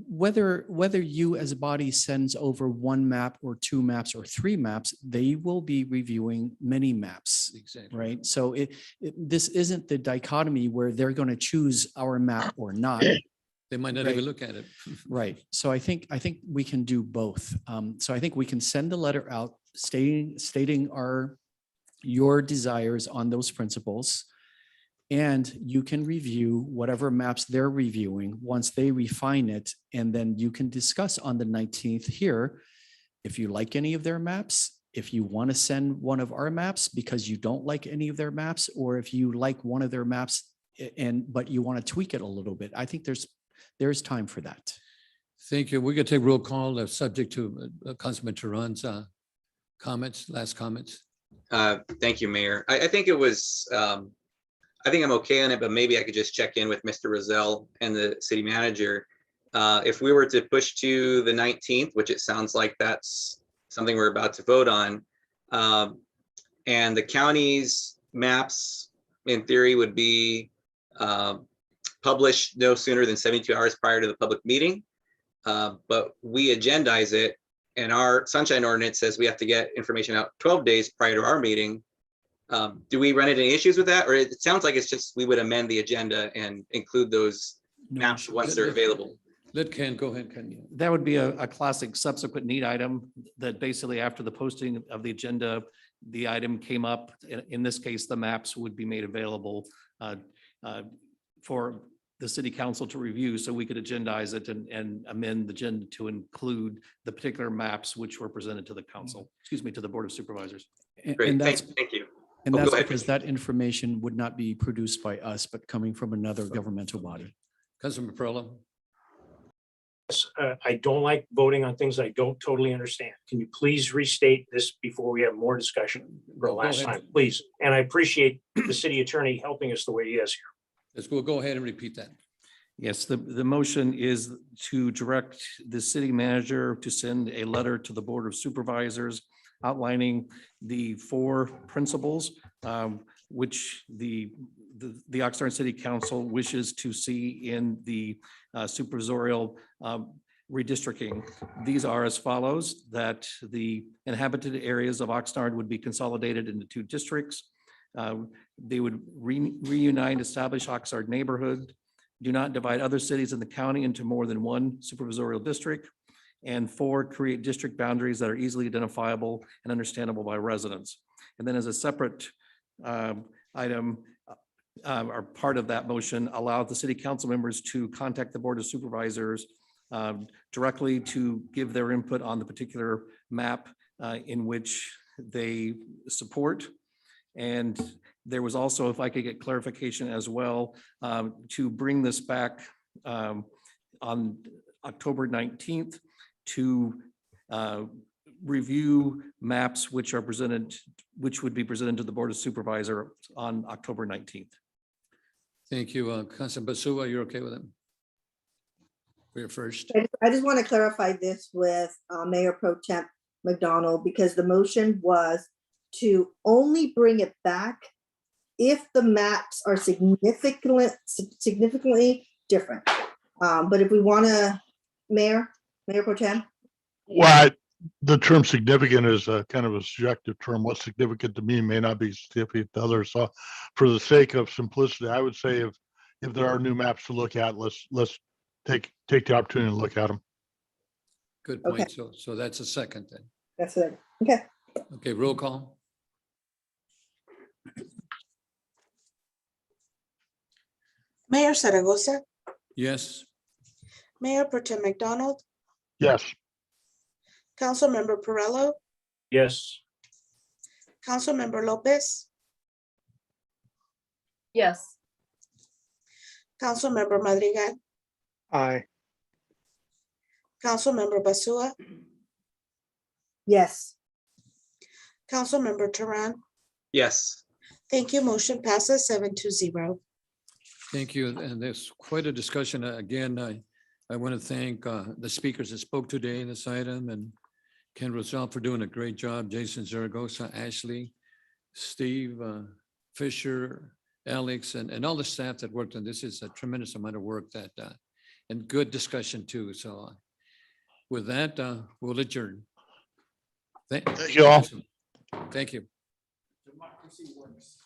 whether you as a body sends over one map or two maps or three maps, they will be reviewing many maps. Exactly. Right. So this isn't the dichotomy where they're going to choose our map or not. They might not Right. even look at it. Right. So I think we can do both. So I think we can send a letter out stating your desires on those principles. And you can review whatever maps they're reviewing once they refine it. And then you can discuss on the 19th here, if you like any of their maps, if you want to send one of our maps because you don't like any of their maps, or if you like one of their maps but you want to tweak it a little bit. I think there's time for that. Thank you. We could take roll call subject to Councilman Tehran's last comments. Thank you, Mayor. I think it was, I think I'm okay on it, but maybe I could just check in with Mr. Rozelle and the city manager. If we were to push to the 19th, which it sounds like that's something we're about to vote on, and the county's maps in theory would be published no sooner than 72 hours prior to the public meeting. But we agendize it, and our sunshine ordinance says we have to get information out 12 days prior to our meeting. Do we run into any issues with that? Or it sounds like it's just we would amend the agenda and include those maps once they're available. Let Ken go ahead, Ken. That would be a classic subsequent need item that basically after the posting of the agenda, the item came up. In this case, the maps would be made available for the city council to review, so we could agendize it and amend the agenda to include the particular maps which were presented to the council, to the Board of Supervisors. Great, And that's, thank you. and Oh, that's go ahead. because that information would not be produced by us, but coming from another governmental body. Councilman Perla. I don't like voting on things I don't totally understand. Can you please restate this before we have more discussion for the last time, please? And I appreciate the city attorney helping us the way he is here. We'll go ahead and repeat that. Yes, the motion is to direct the city manager to send a letter to the Board of Supervisors outlining the 4 principles which the Oxnard City Council wishes to see in the supervisorial redistricting. These are as follows: that the inhabited areas of Oxnard would be consolidated into 2 districts. They would reunite, establish Oxnard neighborhood, do not divide other cities in the county into more than 1 supervisorial district, and 4, create district boundaries that are easily identifiable and understandable by residents. And then as a separate item, or part of that motion, allow the city council members to contact the Board of Supervisors directly to give their input on the particular map in which they support. And there was also, if I could get clarification as well, to bring this back on October 19th to review maps which are presented, which would be presented to the Board of Supervisors on October 19th. Thank you. Councilman Basua, you're okay with it? We're first. I just want to clarify this with Mayor Pro Temp McDonald, because the motion was to only bring it back if the maps are significantly different. But if we want to, Mayor Pro Tem? Well, the term significant is a kind of a subjective term. What's significant to me may not be significant to others. So for the sake of simplicity, I would say if there are new maps to look at, let's take the opportunity to look at them. Good point. Okay. So that's a second then. That's it. Okay. Okay, roll call. Mayor Zaragoza, Yes. Mayor Pro Tem McDonald, Yes. Councilmember Perrello, Yes. Councilmember Lopez, Yes. Councilmember Madrigal, Aye. Councilmember Basua, Yes. Councilmember Turan. Yes. Thank you. Motion passes 7-0. Thank you. And there's quite a discussion. Again, I want to thank the speakers that spoke today in this item and Ken Rosell for doing a great job, Jason Zaragoza, Ashley, Steve, Fisher, Alex, and all the staff that worked on this. Is a tremendous amount of work that, and good discussion too. So with that, we'll adjourn. Thank you all. Thank you. Democracy works.